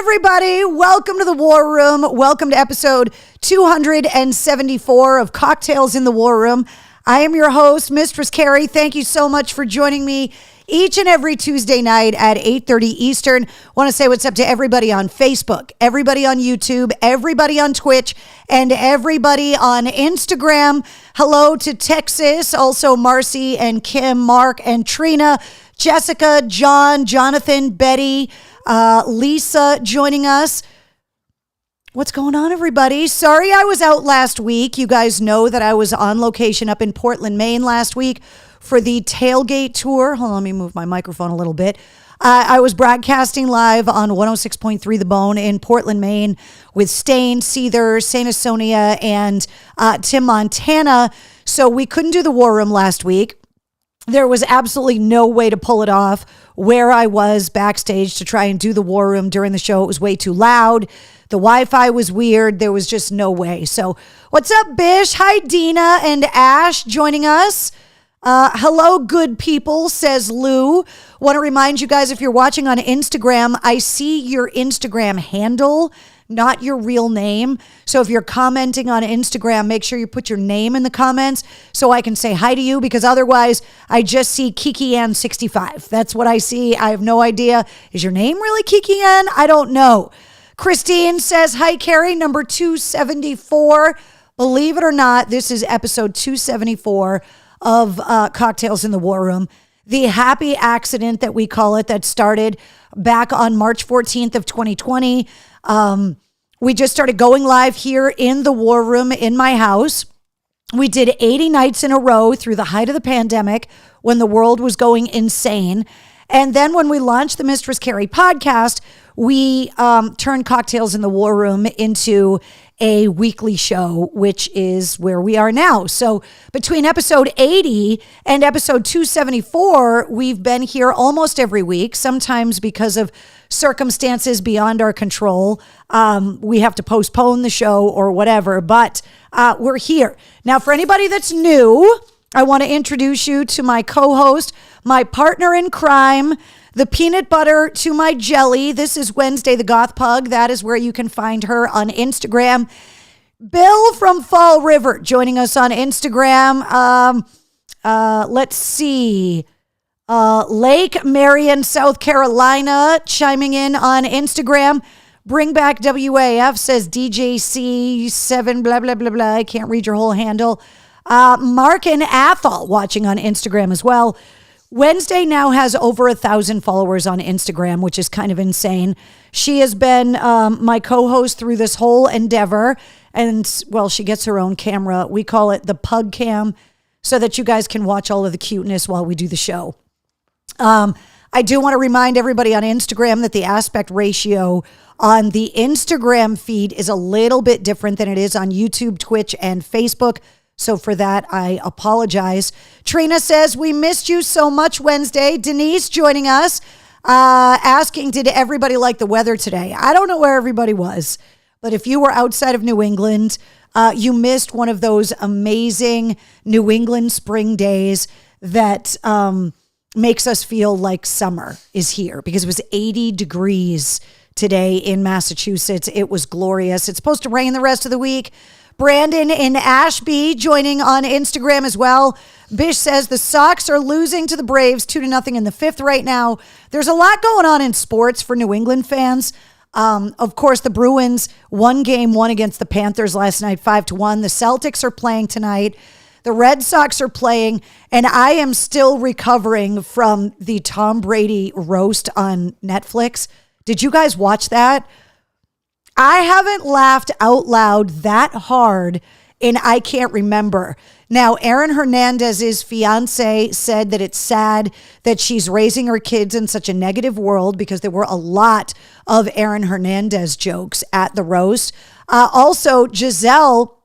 everybody. Welcome to the War Room. Welcome to episode 274 of Cocktails in the War Room. I am your host, Mistress Carrie. Thank you so much for joining me each and every Tuesday night at 8:30 Eastern. Want to say what's up to everybody on Facebook, everybody on YouTube, everybody on Twitch, and everybody on Instagram. Hello to Texas, also Marcy and Kim, Mark and Trina, Jessica, John, Jonathan, Betty, Lisa joining us. What's going on, everybody? Sorry I was out last week. You guys know that I was on location up in Portland, Maine last week for the Tailgate Tour. Hold on, let me move my microphone a little bit. I was broadcasting live on 106.3 The Bone in Portland, Maine with Stain, Seether, Saint Asonia, and Tim Montana. So we couldn't do the War Room last week. There was absolutely no way to pull it off where I was backstage to try and do the War Room during the show. It was way too loud. The Wi-Fi was weird. There was just no way. So what's up, Bish? Hi, Dina and Ash joining us. Hello, good people, says Lou. Want to remind you guys, if you're watching on Instagram, I see your Instagram handle, not your real name. So if you're commenting on Instagram, make sure you put your name in the comments so I can say hi to you, because otherwise I just see Kiki Ann 65. That's what I see. I have no idea. Is your name really Kiki Ann? I don't know. Christine says, hi, Carrie, number 274. Believe it or not, this is episode 274 of Cocktails in the War Room. The happy accident that we call it, that started back on March 14th of 2020. We just started going live here in the War Room in my house. We did 80 nights in a row through the height of the pandemic when the world was going insane. And then when we launched the Mistress Carrie podcast, we turned Cocktails in the War Room into a weekly show, which is where we are now. So between episode 80 and episode 274, we've been here almost every week. Sometimes because of circumstances beyond our control, we have to postpone the show or whatever, but we're here. Now, for anybody that's new, I want to introduce you to my co-host, my partner in crime, the peanut butter to my jelly. This is Wednesday the Goth Pug. That is where you can find her on Instagram. Bill from Fall River joining us on Instagram. Let's see. Lake Marion, South Carolina, chiming in on Instagram. Bring back WAF, says DJC7, blah, blah, blah, blah. I can't read your whole handle. Mark and Athol watching on Instagram as well. Wednesday now has over 1,000 followers on Instagram, which is kind of insane. She has been my co-host through this whole endeavor. And, well, she gets her own camera. We call it the Pug Cam, so that you guys can watch all of the cuteness while we do the show. I do want to remind everybody on Instagram that the aspect ratio on the Instagram feed is a little bit different than it is on YouTube, Twitch, and Facebook. So for that, I apologize. Trina says, we missed you so much Wednesday. Denise joining us, asking, did everybody like the weather today? I don't know where everybody was, but if you were outside of New England, you missed one of those amazing New England spring days that makes us feel like summer is here, because it was 80 degrees today in Massachusetts. It was glorious. It's supposed to rain the rest of the week. Brandon in Ashby joining on Instagram as well. Bish says the Sox are losing to the Braves 2-0 in the fifth right now. There's a lot going on in sports for New England fans. Of course, the Bruins won game one against the Panthers last night, 5-1. The Celtics are playing tonight. The Red Sox are playing, and I am still recovering from the Tom Brady roast on Netflix. Did you guys watch that? I haven't laughed out loud that hard and I can't remember. Now, Aaron Hernandez's fiance said that it's sad that she's raising her kids in such a negative world, because there were a lot of Aaron Hernandez jokes at the roast. Also, Giselle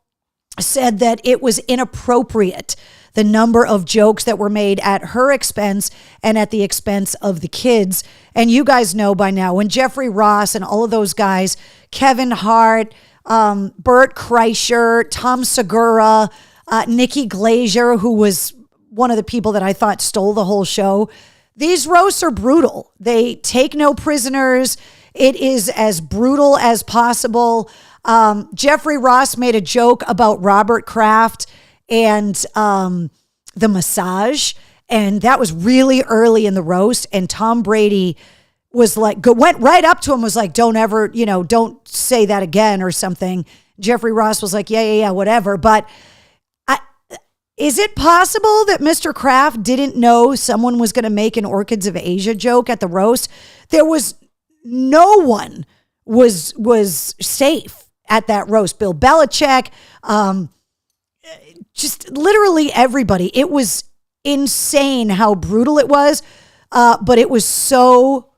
said that it was inappropriate, the number of jokes that were made at her expense and at the expense of the kids. And you guys know by now, when Jeffrey Ross and all of those guys, Kevin Hart, Bert Kreischer, Tom Segura, Nikki Glazer, who was one of the people that I thought stole the whole show, these roasts are brutal. They take no prisoners. It is as brutal as possible. Jeffrey Ross made a joke about Robert Kraft and the massage, and that was really early in the roast. And Tom Brady was like, went right up to him, was like, don't ever, don't say that again or something. Jeffrey Ross was like, yeah, whatever. But is it possible that Mr. Kraft didn't know someone was going to make an Orchids of Asia joke at the roast? There was no one was safe at that roast. Bill Belichick, just literally everybody. It was insane how brutal it was, but it was so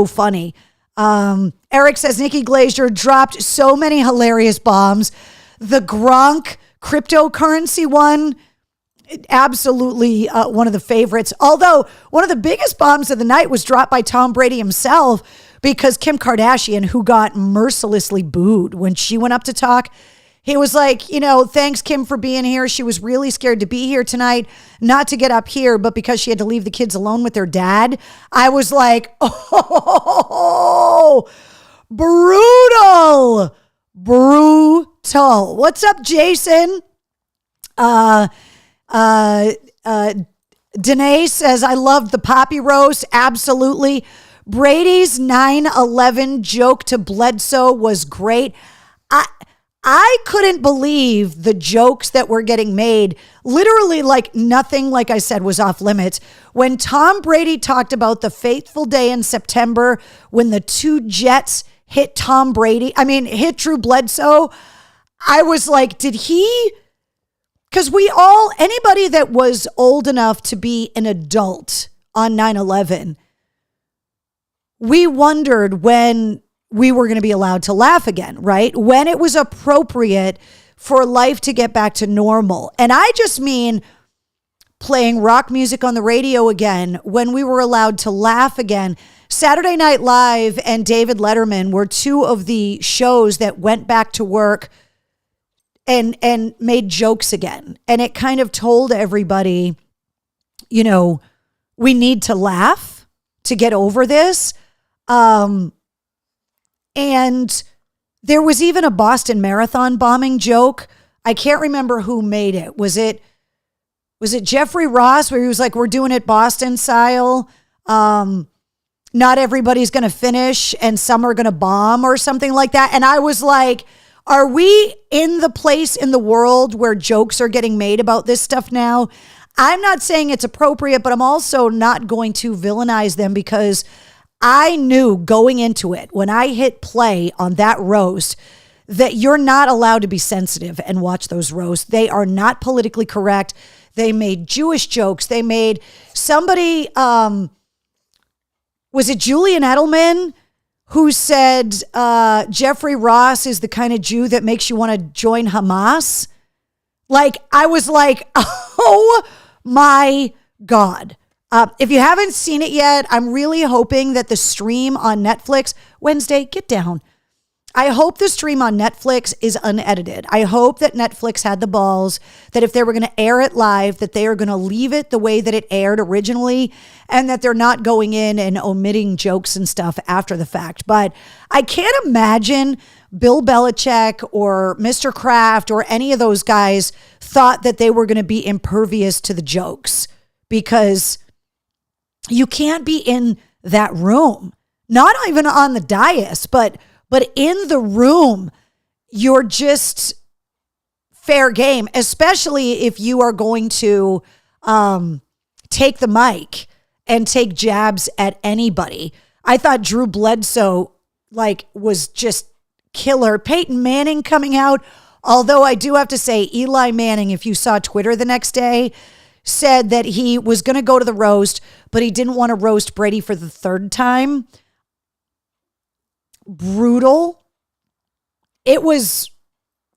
funny. Eric says Nikki Glaser dropped so many hilarious bombs. The Gronk cryptocurrency one, absolutely one of the favorites. Although one of the biggest bombs of the night was dropped by Tom Brady himself, because Kim Kardashian, who got mercilessly booed when she went up to talk, he was like, thanks, Kim, for being here. She was really scared to be here tonight, not to get up here, but because she had to leave the kids alone with their dad. I was like, oh, brutal. What's up, Jason? Danae says, I loved the Poppy roast. Absolutely. Brady's 9/11 joke to Bledsoe was great. I couldn't believe the jokes that were getting made. Literally, like nothing, like I said, was off limits. When Tom Brady talked about the fateful day in September when the two jets hit hit Drew Bledsoe, I was like, did he? Because anybody that was old enough to be an adult on 9/11, we wondered when we were going to be allowed to laugh again, right? When it was appropriate for life to get back to normal. And I just mean playing rock music on the radio again, when we were allowed to laugh again. Saturday Night Live and David Letterman were two of the shows that went back to work and made jokes again. And it kind of told everybody, we need to laugh to get over this. And there was even a Boston Marathon bombing joke. I can't remember who made it. Was it Jeffrey Ross, where he was like, we're doing it Boston style. Not everybody's going to finish and some are going to bomb or something like that. And I was like, are we in the place in the world where jokes are getting made about this stuff now? I'm not saying it's appropriate, but I'm also not going to villainize them, because I knew going into it, when I hit play on that roast, that you're not allowed to be sensitive and watch those roasts. They are not politically correct. They made Jewish jokes. They made somebody, was it Julian Edelman, who said Jeffrey Ross is the kind of Jew that makes you want to join Hamas? Like, I was like, oh my God. If you haven't seen it yet, I'm really hoping that the stream on Netflix, Wednesday, get down. I hope the stream on Netflix is unedited. I hope that Netflix had the balls that if they were going to air it live, that they are going to leave it the way that it aired originally, and that they're not going in and omitting jokes and stuff after the fact. But I can't imagine Bill Belichick or Mr. Kraft or any of those guys thought that they were going to be impervious to the jokes, because you can't be in that room, not even on the dais, but in the room. You're just fair game, especially if you are going to take the mic and take jabs at anybody. I thought Drew Bledsoe was just killer. Peyton Manning coming out, although I do have to say, Eli Manning, if you saw Twitter the next day, said that he was going to go to the roast, but he didn't want to roast Brady for the third time. Brutal. It was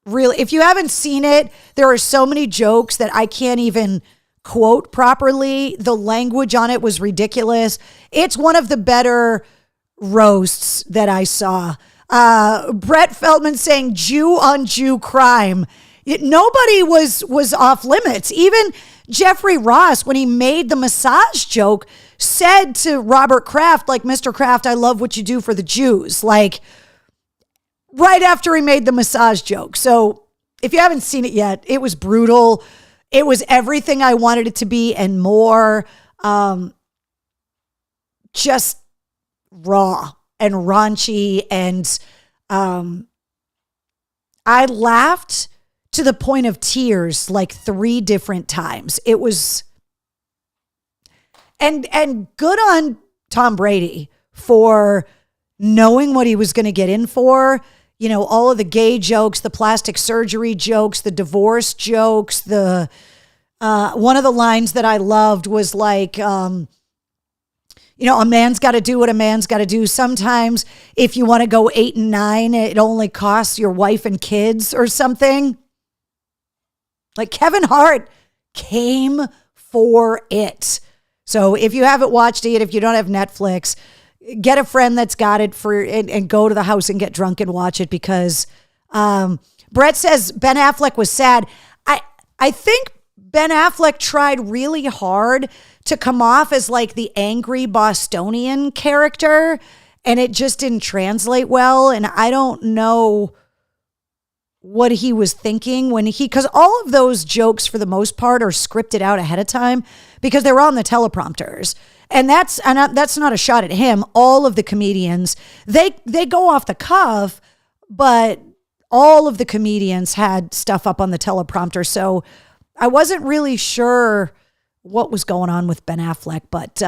really, if you haven't seen it, there are so many jokes that I can't even quote properly. The language on it was ridiculous. It's one of the better roasts that I saw. Brett Feldman saying Jew on Jew crime. Nobody was off limits. Even Jeffrey Ross, when he made the massage joke, said to Robert Kraft, like, Mr. Kraft, I love what you do for the Jews. Like, right after he made the massage joke. So if you haven't seen it yet, it was brutal. It was everything I wanted it to be and more. Just raw and raunchy. And I laughed to the point of tears like 3 different times. It was, and good on Tom Brady for knowing what he was going to get in for. You know, all of the gay jokes, the plastic surgery jokes, the divorce jokes, the one of the lines that I loved was like, you know, a man's got to do what a man's got to do. Sometimes if you want to go 8 and 9, it only costs your wife and kids or something. Like, Kevin Hart came for it. So if you haven't watched it, if you don't have Netflix, get a friend that's got it and go to the house and get drunk and watch it, because Brett says Ben Affleck was sad. I think Ben Affleck tried really hard to come off as like the angry Bostonian character, and it just didn't translate well. And I don't know what he was thinking because all of those jokes for the most part are scripted out ahead of time because they were on the teleprompters. And that's not a shot at him. All of the comedians, they go off the cuff, but all of the comedians had stuff up on the teleprompter. So I wasn't really sure what was going on with Ben Affleck, but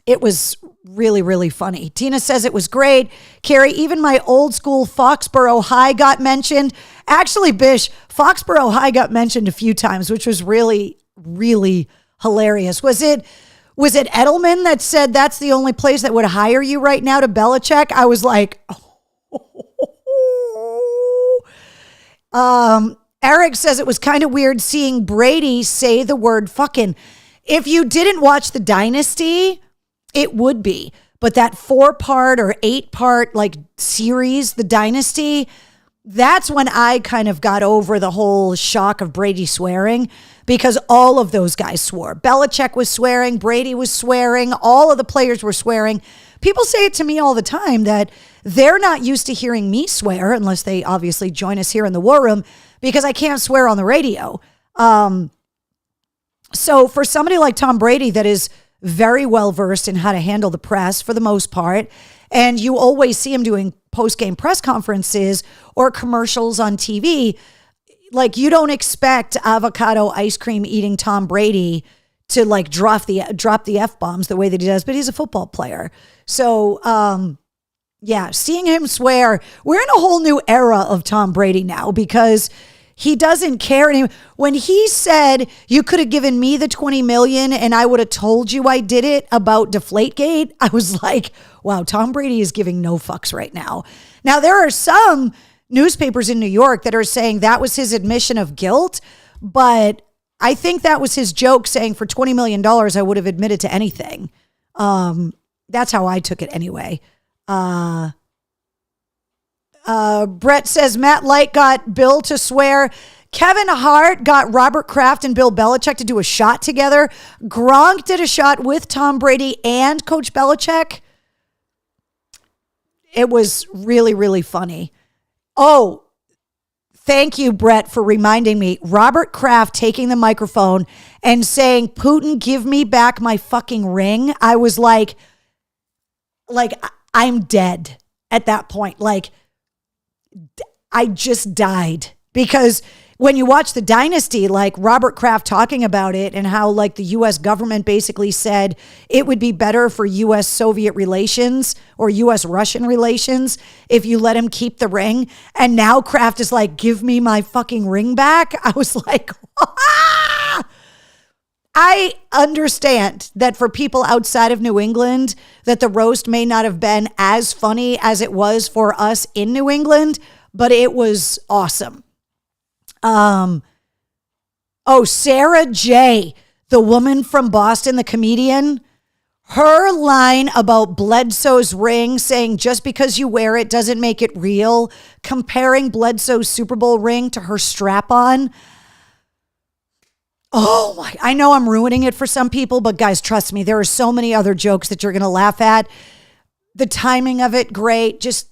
it was really, really funny. Tina says it was great. Carrie, even my old school Foxborough High got mentioned. Actually, Bish, Foxborough High got mentioned a few times, which was really, really hilarious. Was it Edelman that said that's the only place that would hire you right now to Belichick? I was like, Eric says it was kind of weird seeing Brady say the word fucking. If you didn't watch The Dynasty, it would be. But that 4-part or 8-part like series, The Dynasty, that's when I kind of got over the whole shock of Brady swearing, because all of those guys swore. Belichick was swearing, Brady was swearing, all of the players were swearing. People say it to me all the time that they're not used to hearing me swear, unless they obviously join us here in the War Room, because I can't swear on the radio. So for somebody like Tom Brady that is very well versed in how to handle the press for the most part, and you always see him doing post-game press conferences or commercials on TV, like, you don't expect avocado ice cream eating Tom Brady to like drop the F-bombs the way that he does, but he's a football player. So, yeah, seeing him swear, we're in a whole new era of Tom Brady now, because he doesn't care anymore. When he said, you could have given me the $20 million and I would have told you I did it about Deflategate, I was like, wow, Tom Brady is giving no fucks right now. Now, there are some newspapers in New York that are saying that was his admission of guilt, but I think that was his joke, saying for $20 million, I would have admitted to anything. That's how I took it anyway. Brett says Matt Light got Bill to swear. Kevin Hart got Robert Kraft and Bill Belichick to do a shot together. Gronk did a shot with Tom Brady and Coach Belichick. It was really, really funny. Oh, thank you, Brett, for reminding me. Robert Kraft taking the microphone and saying, Putin, give me back my fucking ring. I was like, I'm dead at that point. Like, I just died, because when you watch The Dynasty, like Robert Kraft talking about it and how like the U.S. government basically said it would be better for U.S. Soviet relations or U.S. Russian relations if you let him keep the ring. And now Kraft is like, give me my fucking ring back. I was like, I understand that for people outside of New England, that the roast may not have been as funny as it was for us in New England, but it was awesome. Sarah J., the woman from Boston, the comedian, her line about Bledsoe's ring, saying just because you wear it doesn't make it real, comparing Bledsoe's Super Bowl ring to her strap-on. Oh my, I know I'm ruining it for some people, but guys, trust me, there are so many other jokes that you're going to laugh at. The timing of it, great. Just,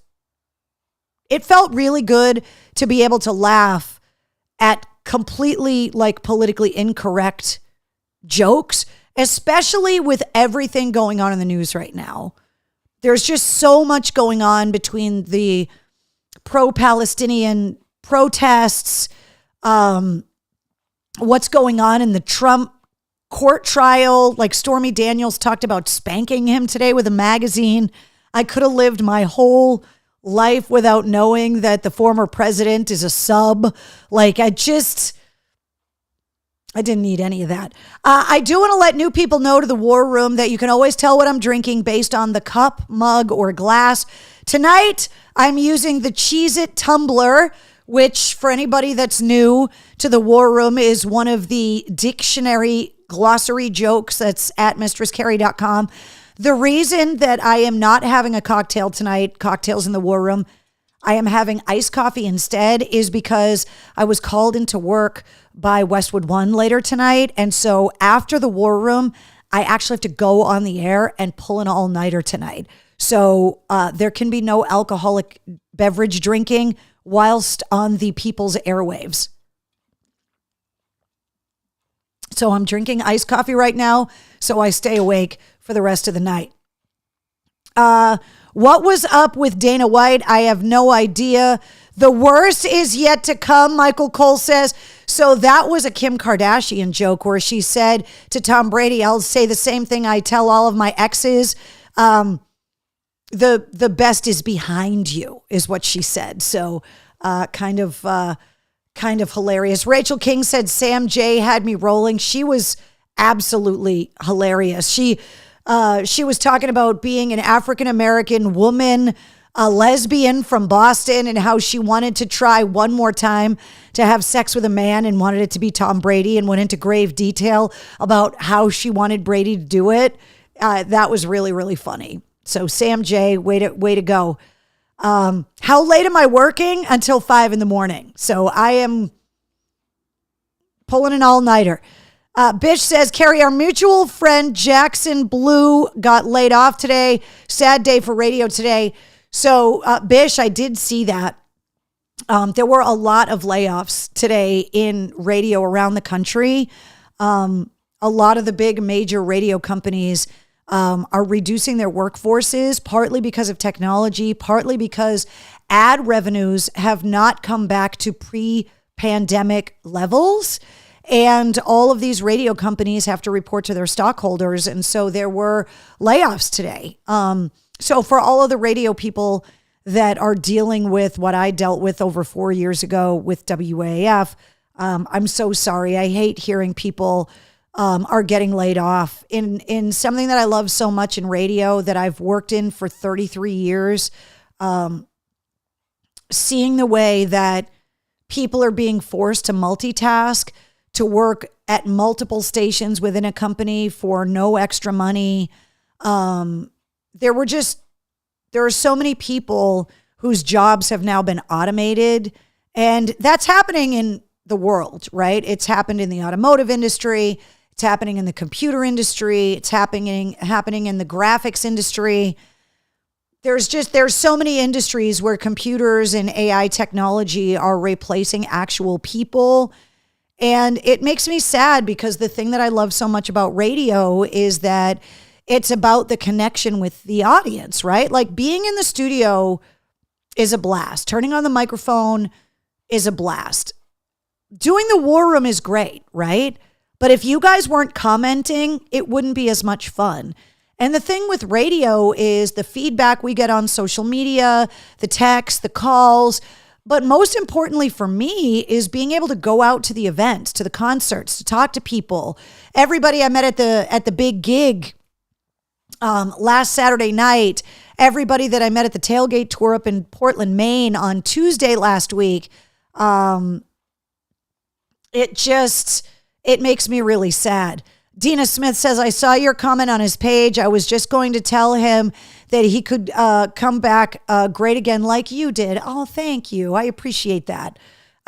it felt really good to be able to laugh at completely like politically incorrect jokes, especially with everything going on in the news right now. There's just so much going on between the pro-Palestinian protests, what's going on in the Trump court trial. Like Stormy Daniels talked about spanking him today with a magazine. I could have lived my whole life without knowing that the former president is a sub. Like I didn't need any of that. I do want to let new people know to the War Room that you can always tell what I'm drinking based on the cup, mug, or glass. Tonight, I'm using the Cheez-It tumbler, which for anybody that's new to the War Room is one of the dictionary glossary jokes that's at mistresscarrie.com. The reason that I am not having a cocktail tonight, cocktails in the War Room, I am having iced coffee instead, is because I was called into work by Westwood One later tonight. And so after the War Room, I actually have to go on the air and pull an all-nighter tonight. So there can be no alcoholic beverage drinking whilst on the people's airwaves. So I'm drinking iced coffee right now, so I stay awake for the rest of the night. What was up with Dana White? I have no idea. The worst is yet to come, Michael Cole says. So that was a Kim Kardashian joke where she said to Tom Brady, I'll say the same thing I tell all of my exes. The best is behind you is what she said. So kind of hilarious. Rachel King said Sam J had me rolling. She was absolutely hilarious. She was talking about being an African-American woman, a lesbian from Boston, and how she wanted to try one more time to have sex with a man and wanted it to be Tom Brady, and went into grave detail about how she wanted Brady to do it. That was really, really funny. So Sam J, way to go. How late am I working? Until 5 a.m. So I am pulling an all-nighter. Bish says, Carrie, our mutual friend Jackson Blue got laid off today. Sad day for radio today. So Bish, I did see that. There were a lot of layoffs today in radio around the country. A lot of the big major radio companies are reducing their workforces, partly because of technology, partly because ad revenues have not come back to pre-pandemic levels. And all of these radio companies have to report to their stockholders. And so there were layoffs today. So for all of the radio people that are dealing with what I dealt with over 4 years ago with WAF, I'm so sorry. I hate hearing people are getting laid off in something that I love so much in radio that I've worked in for 33 years. Seeing the way that people are being forced to multitask, to work at multiple stations within a company for no extra money. There are so many people whose jobs have now been automated, and that's happening in the world, right? It's happened in the automotive industry. It's happening in the computer industry. It's happening in the graphics industry. There's so many industries where computers and AI technology are replacing actual people. And it makes me sad because the thing that I love so much about radio is that it's about the connection with the audience, right? Like being in the studio is a blast. Turning on the microphone is a blast. Doing the War Room is great, right? But if you guys weren't commenting, it wouldn't be as much fun. And the thing with radio is the feedback we get on social media, the texts, the calls. But most importantly for me is being able to go out to the events, to the concerts, to talk to people. Everybody I met at the big gig last Saturday night, everybody that I met at the tailgate tour up in Portland, Maine on Tuesday last week, it makes me really sad. Dina Smith says, I saw your comment on his page. I was just going to tell him that he could come back great again like you did. Oh, thank you. I appreciate that.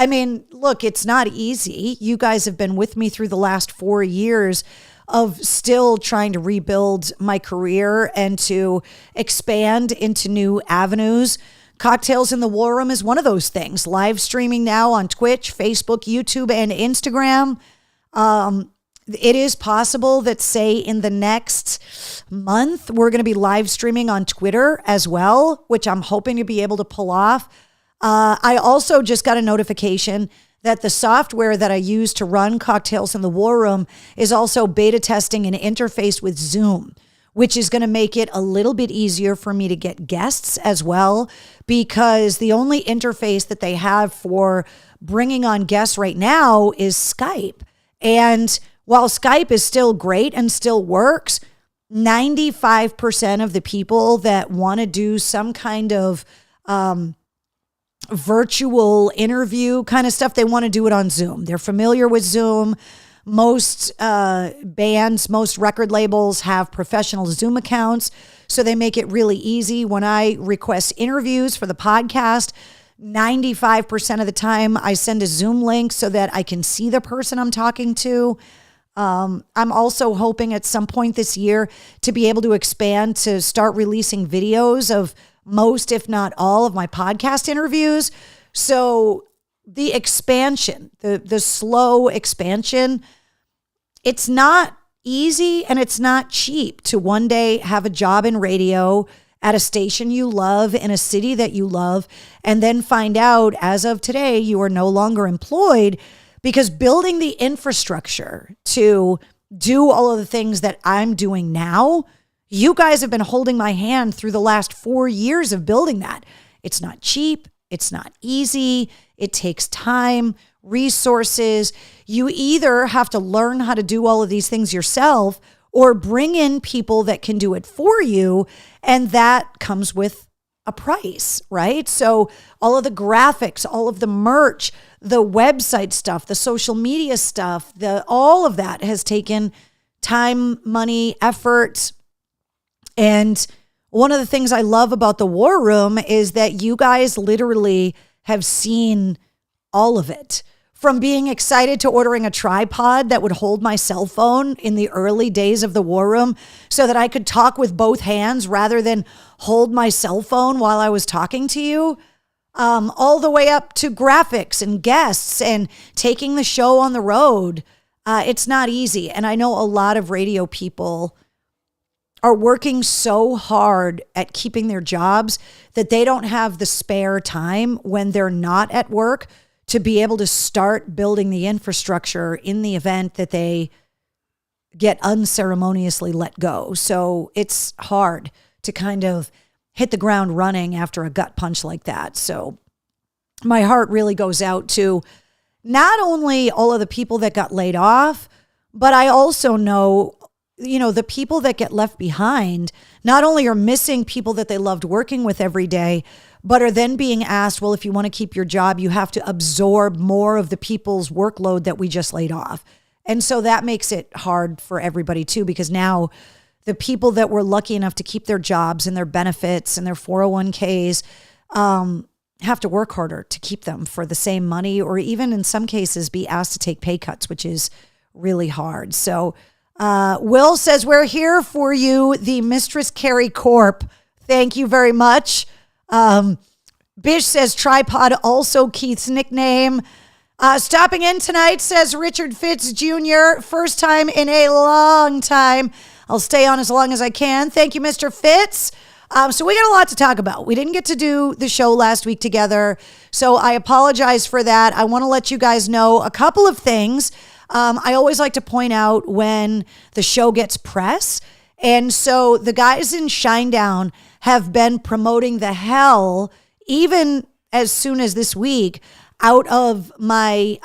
I mean, look, it's not easy. You guys have been with me through the last 4 years of still trying to rebuild my career and to expand into new avenues. Cocktails in the War Room is one of those things. Live streaming now on Twitch, Facebook, YouTube, and Instagram. It is possible that, say, in the next month, we're going to be live streaming on Twitter as well, which I'm hoping to be able to pull off. I also just got a notification that the software that I use to run Cocktails in the War Room is also beta testing an interface with Zoom, which is going to make it a little bit easier for me to get guests as well, because the only interface that they have for bringing on guests right now is Skype. And while Skype is still great and still works, 95% of the people that want to do some kind of virtual interview kind of stuff, they want to do it on Zoom. They're familiar with Zoom. Most bands, most record labels have professional Zoom accounts, so they make it really easy. When I request interviews for the podcast, 95% of the time I send a Zoom link so that I can see the person I'm talking to. I'm also hoping at some point this year to be able to expand to start releasing videos of most, if not all, of my podcast interviews. So the expansion, the slow expansion, it's not easy and it's not cheap to one day have a job in radio at a station you love in a city that you love, and then find out as of today you are no longer employed, because building the infrastructure to do all of the things that I'm doing now, you guys have been holding my hand through the last 4 years of building that. It's not cheap. It's not easy. It takes time, resources. You either have to learn how to do all of these things yourself or bring in people that can do it for you. And that comes with a price, right? So all of the graphics, all of the merch, the website stuff, the social media stuff, all of that has taken time, money, effort. And one of the things I love about the War Room is that you guys literally have seen all of it. From being excited to ordering a tripod that would hold my cell phone in the early days of the War Room so that I could talk with both hands rather than hold my cell phone while I was talking to you, all the way up to graphics and guests and taking the show on the road. It's not easy. And I know a lot of radio people are working so hard at keeping their jobs that they don't have the spare time when they're not at work to be able to start building the infrastructure in the event that they get unceremoniously let go. So it's hard to kind of hit the ground running after a gut punch like that. So my heart really goes out to not only all of the people that got laid off, but I also know, the people that get left behind not only are missing people that they loved working with every day, but are then being asked, well, if you want to keep your job, you have to absorb more of the people's workload that we just laid off. And so that makes it hard for everybody too, because now the people that were lucky enough to keep their jobs and their benefits and their 401ks have to work harder to keep them for the same money, or even in some cases be asked to take pay cuts, which is really hard. So Will says, we're here for you, the Mistress Carrie Corp. Thank you very much. Bish says tripod, also Keith's nickname. Stopping in tonight, says Richard Fitz Jr. First time in a long time. I'll stay on as long as I can. Thank you, Mr. Fitz. So we got a lot to talk about. We didn't get to do the show last week together, so I apologize for that. I want to let you guys know a couple of things. I always like to point out when the show gets press. And so the guys in Shinedown have been promoting the hell, even as soon as this week, out of my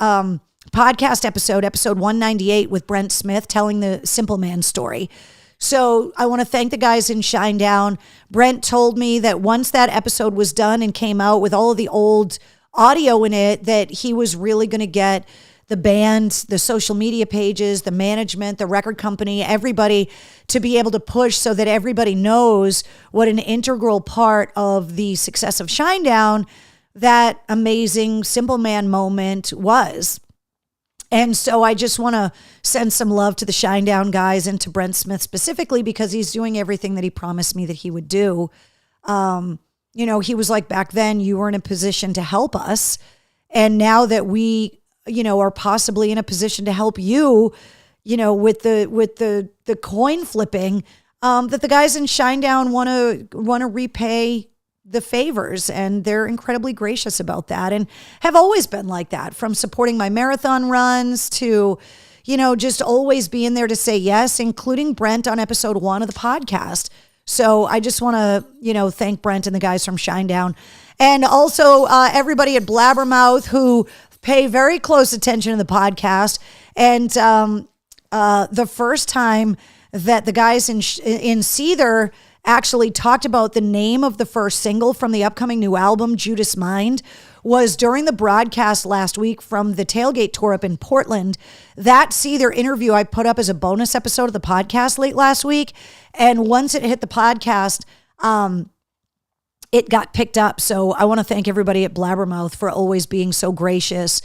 podcast episode 198 with Brent Smith, telling the Simple Man story. So I want to thank the guys in Shinedown. Brent told me that once that episode was done and came out with all of the old audio in it, that he was really going to get the band, the social media pages, the management, the record company, everybody to be able to push so that everybody knows what an integral part of the success of Shinedown that amazing Simple Man moment was. And so I just want to send some love to the Shinedown guys and to Brent Smith specifically, because he's doing everything that he promised me that he would do. He was like, back then you were in a position to help us. And now that we, are possibly in a position to help you, with the coin flipping, that the guys in Shinedown want to repay the favors, and they're incredibly gracious about that and have always been like that, from supporting my marathon runs to, just always being there to say yes, including Brent on episode 1 of the podcast. So I just want to, thank Brent and the guys from Shinedown, and also everybody at Blabbermouth who pay very close attention to the podcast. And the first time that the guys in Seether actually talked about the name of the first single from the upcoming new album, Judas Mind, was during the broadcast last week from the Tailgate Tour up in Portland. That Seether interview I put up as a bonus episode of the podcast late last week. And once it hit the podcast, it got picked up. So I want to thank everybody at Blabbermouth for always being so gracious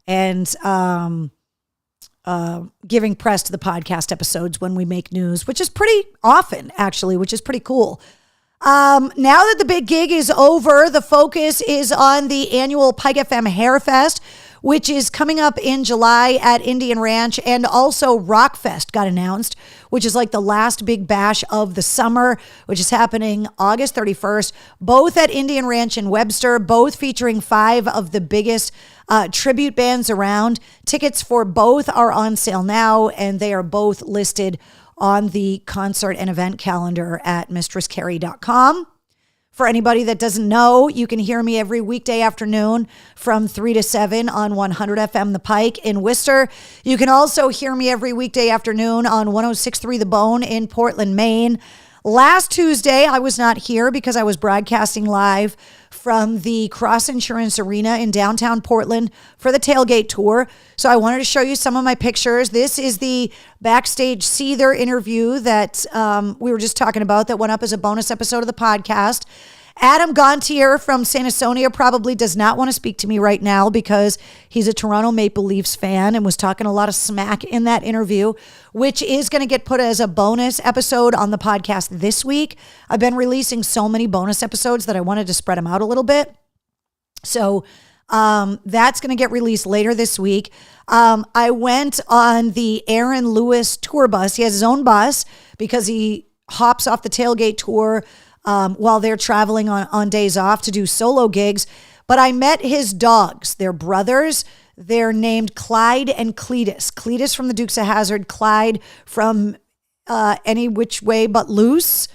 and giving press to the podcast episodes when we make news, which is pretty often, actually, which is pretty cool. Now that the big gig is over, the focus is on the annual Pike FM Hair Fest, which is coming up in July at Indian Ranch, and also Rockfest got announced, which is like the last big bash of the summer, which is happening August 31st, both at Indian Ranch in Webster, both featuring 5 of the biggest tribute bands around. Tickets for both are on sale now, and they are both listed on the concert and event calendar at mistresscarrie.com. For anybody that doesn't know, you can hear me every weekday afternoon from 3 to 7 on 100 FM The Pike in Worcester. You can also hear me every weekday afternoon on 106.3 The Bone in Portland, Maine. Last Tuesday, I was not here because I was broadcasting live from the Cross Insurance Arena in downtown Portland for the Tailgate Tour. So I wanted to show you some of my pictures. This is the backstage Seether interview that we were just talking about that went up as a bonus episode of the podcast. Adam Gontier from St. Asonia probably does not want to speak to me right now because he's a Toronto Maple Leafs fan and was talking a lot of smack in that interview, which is going to get put as a bonus episode on the podcast this week. I've been releasing so many bonus episodes that I wanted to spread them out a little bit. So that's going to get released later this week. I went on the Aaron Lewis tour bus. He has his own bus because he hops off the Tailgate Tour while they're traveling on days off to do solo gigs. But I met his dogs. They're brothers. They're named Clyde and Cletus. Cletus from the Dukes of Hazzard, Clyde from Any Which Way But Loose.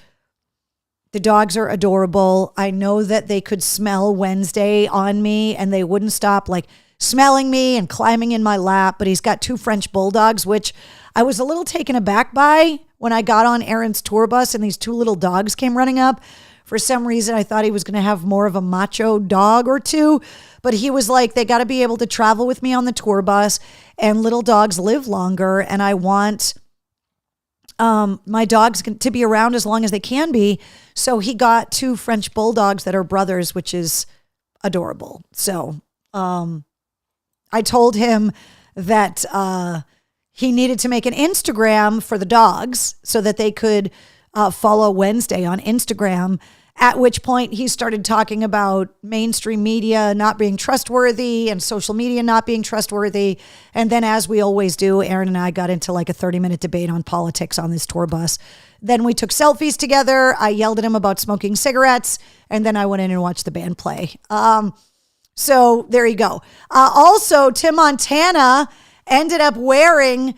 The dogs are adorable. I know that they could smell Wednesday on me and they wouldn't stop like smelling me and climbing in my lap. But he's got 2 French bulldogs, which I was a little taken aback by when I got on Aaron's tour bus and these 2 little dogs came running up. For some reason, I thought he was going to have more of a macho dog or 2, but he was like, they got to be able to travel with me on the tour bus, and little dogs live longer, and I want my dogs to be around as long as they can be. So he got 2 French bulldogs that are brothers, which is adorable. So I told him that he needed to make an Instagram for the dogs so that they could follow Wednesday on Instagram, at which point he started talking about mainstream media not being trustworthy and social media not being trustworthy. And then, as we always do, Aaron and I got into like a 30-minute debate on politics on this tour bus. Then we took selfies together. I yelled at him about smoking cigarettes, and then I went in and watched the band play. So there you go. Also, Tim Montana ended up wearing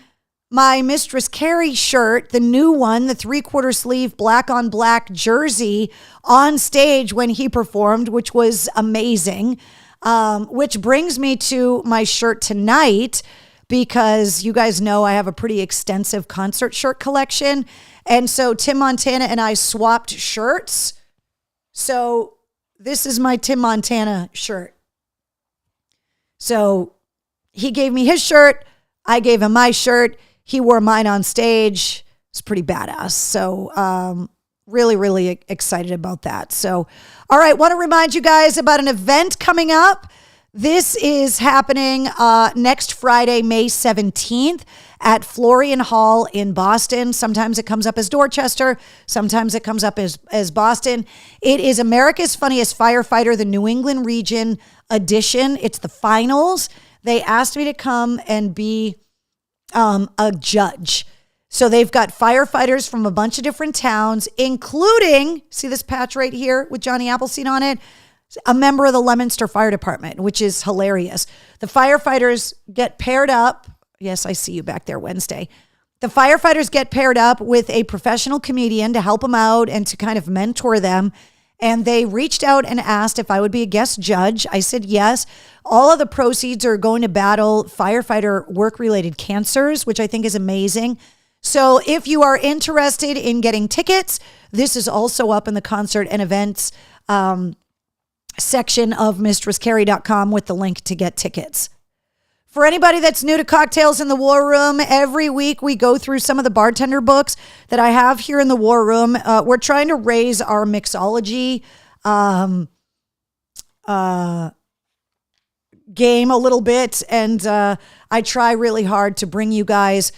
my Mistress Carrie shirt, the new one, the 3/4 sleeve black on black jersey on stage when he performed, which was amazing. Which brings me to my shirt tonight, because you guys know I have a pretty extensive concert shirt collection. And so Tim Montana and I swapped shirts. So this is my Tim Montana shirt. So he gave me his shirt. I gave him my shirt. He wore mine on stage. It's pretty badass. So really, really excited about that. So, all right, want to remind you guys about an event coming up. This is happening next Friday, May 17th at Florian Hall in Boston. Sometimes it comes up as Dorchester. Sometimes it comes up as Boston. It is America's Funniest Firefighter, the New England Region edition. It's the finals. They asked me to come and be a judge. So they've got firefighters from a bunch of different towns, including, see this patch right here with Johnny Appleseed on it? A member of the Leominster Fire Department, which is hilarious. The firefighters get paired up. Yes, I see you back there Wednesday. The firefighters get paired up with a professional comedian to help them out and to kind of mentor them. And they reached out and asked if I would be a guest judge. I said yes. All of the proceeds are going to battle firefighter work-related cancers, which I think is amazing. So if you are interested in getting tickets, this is also up in the concert and events section of mistresscarrie.com with the link to get tickets. For anybody that's new to Cocktails in the War Room, every week we go through some of the bartender books that I have here in the War Room. We're trying to raise our mixology game a little bit, and I try really hard to bring you guys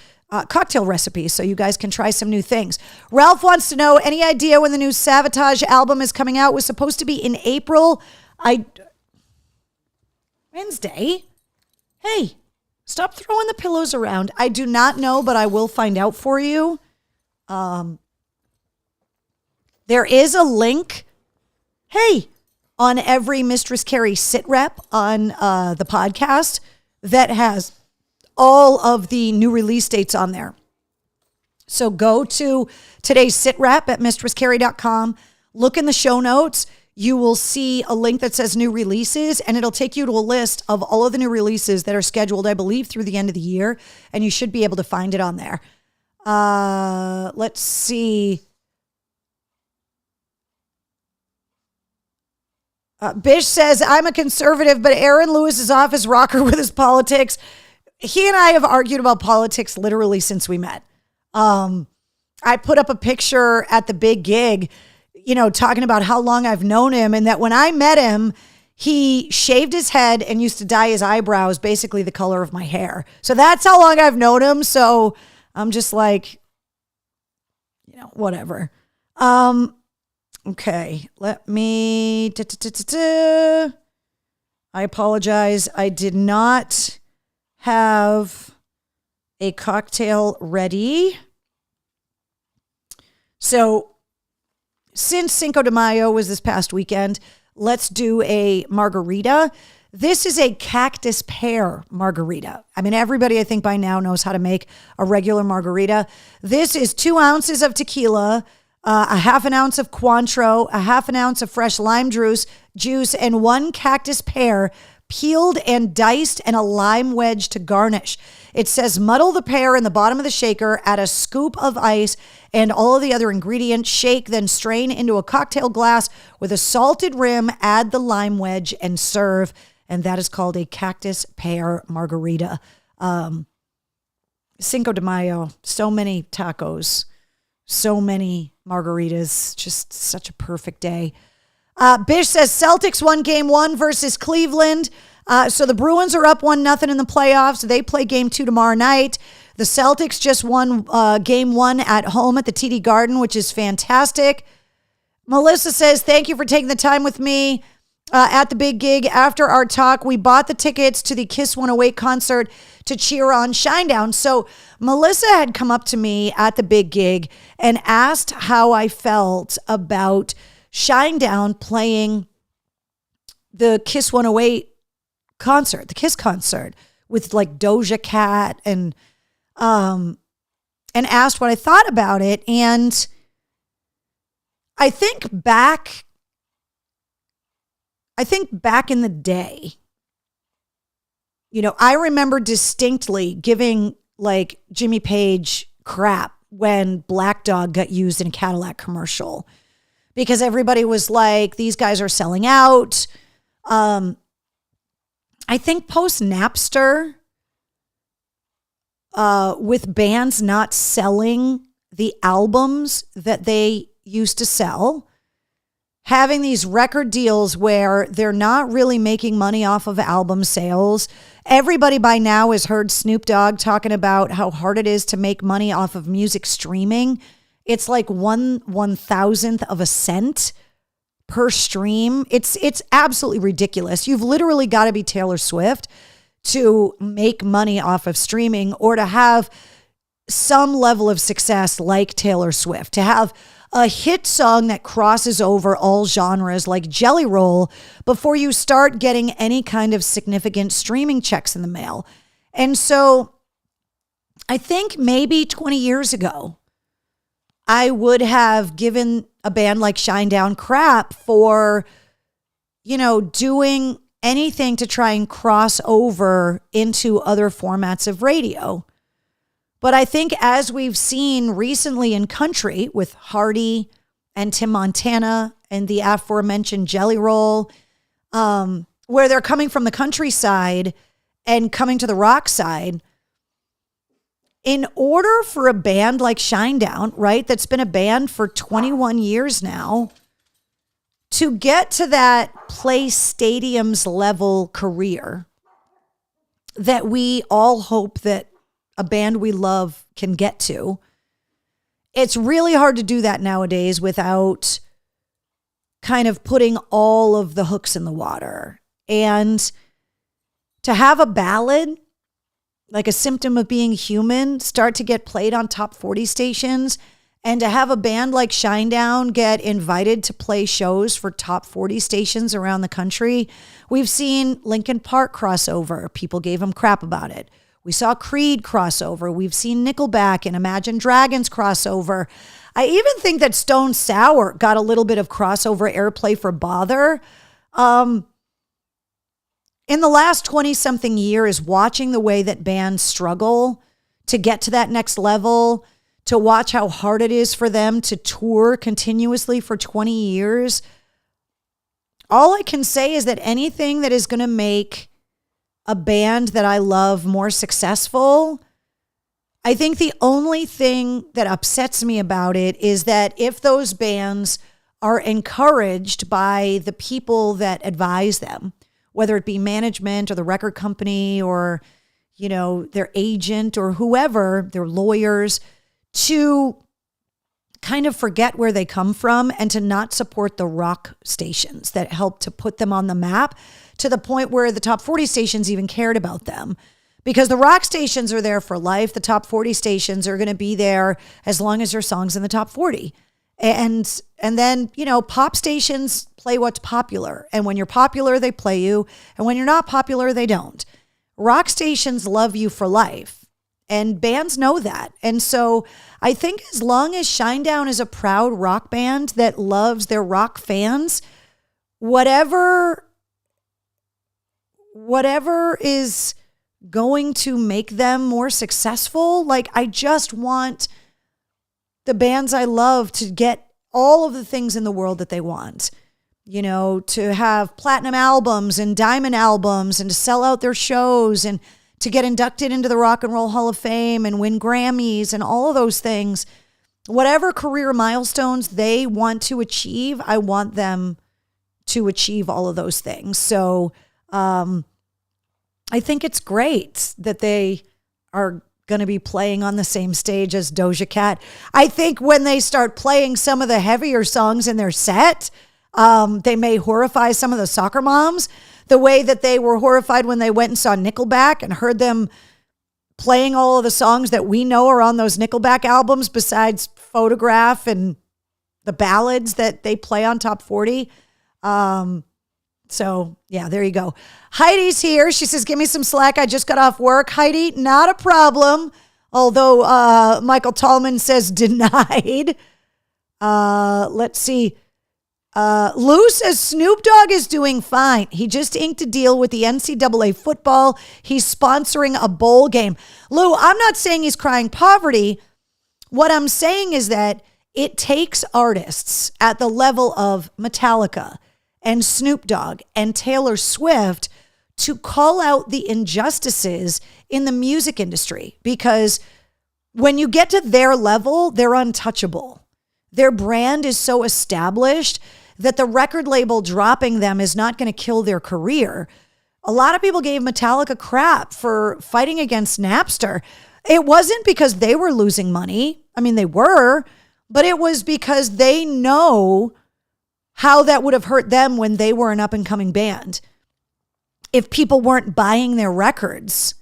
cocktail recipes so you guys can try some new things. Ralph wants to know, any idea when the new Savatage album is coming out? It was supposed to be in April. Wednesday? Hey, stop throwing the pillows around. I do not know, but I will find out for you. There is a link, on every Mistress Carrie sit rep on the podcast that has all of the new release dates on there. So go to today's sit rep at mistresscarrie.com. Look in the show notes. You will see a link that says new releases, and it'll take you to a list of all of the new releases that are scheduled, I believe, through the end of the year, and you should be able to find it on there. Let's see. Bish says, I'm a conservative, but Aaron Lewis is off his rocker with his politics. He and I have argued about politics literally since we met. I put up a picture at the big gig, talking about how long I've known him, and that when I met him, he shaved his head and used to dye his eyebrows basically the color of my hair. So that's how long I've known him. So I'm just like, whatever. Okay, let me, I apologize. I did not have a cocktail ready. So since Cinco de Mayo was this past weekend, let's do a margarita. This is a cactus pear margarita. I mean, everybody I think by now knows how to make a regular margarita. This is 2 ounces of tequila, a half an ounce of Cointreau, a half an ounce of fresh lime juice, and 1 cactus pear peeled and diced, and a lime wedge to garnish. It says muddle the pear in the bottom of the shaker, add a scoop of ice and all of the other ingredients, shake, then strain into a cocktail glass with a salted rim, add the lime wedge and serve. And that is called a cactus pear margarita. Cinco de Mayo, so many tacos, so many margaritas, just such a perfect day. Bish says Celtics won game 1 versus Cleveland. So the Bruins are up 1-0 in the playoffs. They play game 2 tomorrow night. The Celtics just won game 1 at home at the TD Garden, which is fantastic. Melissa says, thank you for taking the time with me at the big gig. After our talk, we bought the tickets to the Kiss 108 concert to cheer on Shinedown. So Melissa had come up to me at the big gig and asked how I felt about Shinedown playing the Kiss 108 concert, the Kiss concert with like Doja Cat, and asked what I thought about it. And I think back in the day, I remember distinctly giving like Jimmy Page crap when Black Dog got used in a Cadillac commercial, because everybody was like, these guys are selling out. I think post Napster, with bands not selling the albums that they, used to sell, having these record deals where they're not really making money off of album sales. Everybody by now has heard Snoop Dogg talking about how hard it is to make money off of music streaming. It's like 1/1000th of a cent per stream. It's absolutely ridiculous. You've literally got to be Taylor Swift to make money off of streaming, or to have some level of success like Taylor Swift, to have a hit song that crosses over all genres like Jelly Roll before you start getting any kind of significant streaming checks in the mail. And so I think maybe 20 years ago, I would have given a band like Shinedown crap for, doing anything to try and cross over into other formats of radio. But I think, as we've seen recently in country with Hardy and Tim Montana and the aforementioned Jelly Roll, where they're coming from the countryside and coming to the rock side, in order for a band like Shinedown, right, that's been a band for 21 years now, to get to that play stadiums level career that we all hope that a band we love can get to, it's really hard to do that nowadays without kind of putting all of the hooks in the water. And to have a ballad like A Symptom of Being Human start to get played on top 40 stations, and to have a band like Shinedown get invited to play shows for top 40 stations around the country. We've seen Linkin Park crossover. People gave them crap about it. We saw Creed crossover. We've seen Nickelback and Imagine Dragons crossover. I even think that Stone Sour got a little bit of crossover airplay for Bother. In the last 20-something years, watching the way that bands struggle to get to that next level, to watch how hard it is for them to tour continuously for 20 years, all I can say is that anything that is going to make a band that I love more successful, I think the only thing that upsets me about it is that if those bands are encouraged by the people that advise them, whether it be management or the record company or, their agent or whoever, their lawyers, to kind of forget where they come from and to not support the rock stations that help to put them on the map, to the point where the top 40 stations even cared about them. Because the rock stations are there for life. The top 40 stations are going to be there as long as your song's in the top 40. And then, pop stations play what's popular. And when you're popular, they play you. And when you're not popular, they don't. Rock stations love you for life. And bands know that. And so I think as long as Shinedown is a proud rock band that loves their rock fans, whatever is going to make them more successful, I just want the bands I love to get all of the things in the world that they want, to have platinum albums and diamond albums and to sell out their shows and to get inducted into the Rock and Roll Hall of Fame and win Grammys and all of those things. Whatever career milestones they want to achieve, I want them to achieve all of those things. So I think it's great that they are going to be playing on the same stage as Doja Cat. I think when they start playing some of the heavier songs in their set, they may horrify some of the soccer moms, the way that they were horrified when they went and saw Nickelback and heard them playing all of the songs that we know are on those Nickelback albums besides Photograph and the ballads that they play on top 40. So yeah, there you go. Heidi's here. She says, give me some slack. I just got off work. Heidi, not a problem. Although Michael Tallman says denied. Let's see. Lou says Snoop Dogg is doing fine. He just inked a deal with the NCAA football. He's sponsoring a bowl game. Lou, I'm not saying he's crying poverty. What I'm saying is that it takes artists at the level of Metallica and Snoop Dogg and Taylor Swift to call out the injustices in the music industry, because when you get to their level, they're untouchable. Their brand is so established that the record label dropping them is not going to kill their career. A lot of people gave Metallica crap for fighting against Napster. It wasn't because they were losing money. I mean, they were, but it was because they know how that would have hurt them when they were an up-and-coming band. If people weren't buying their records.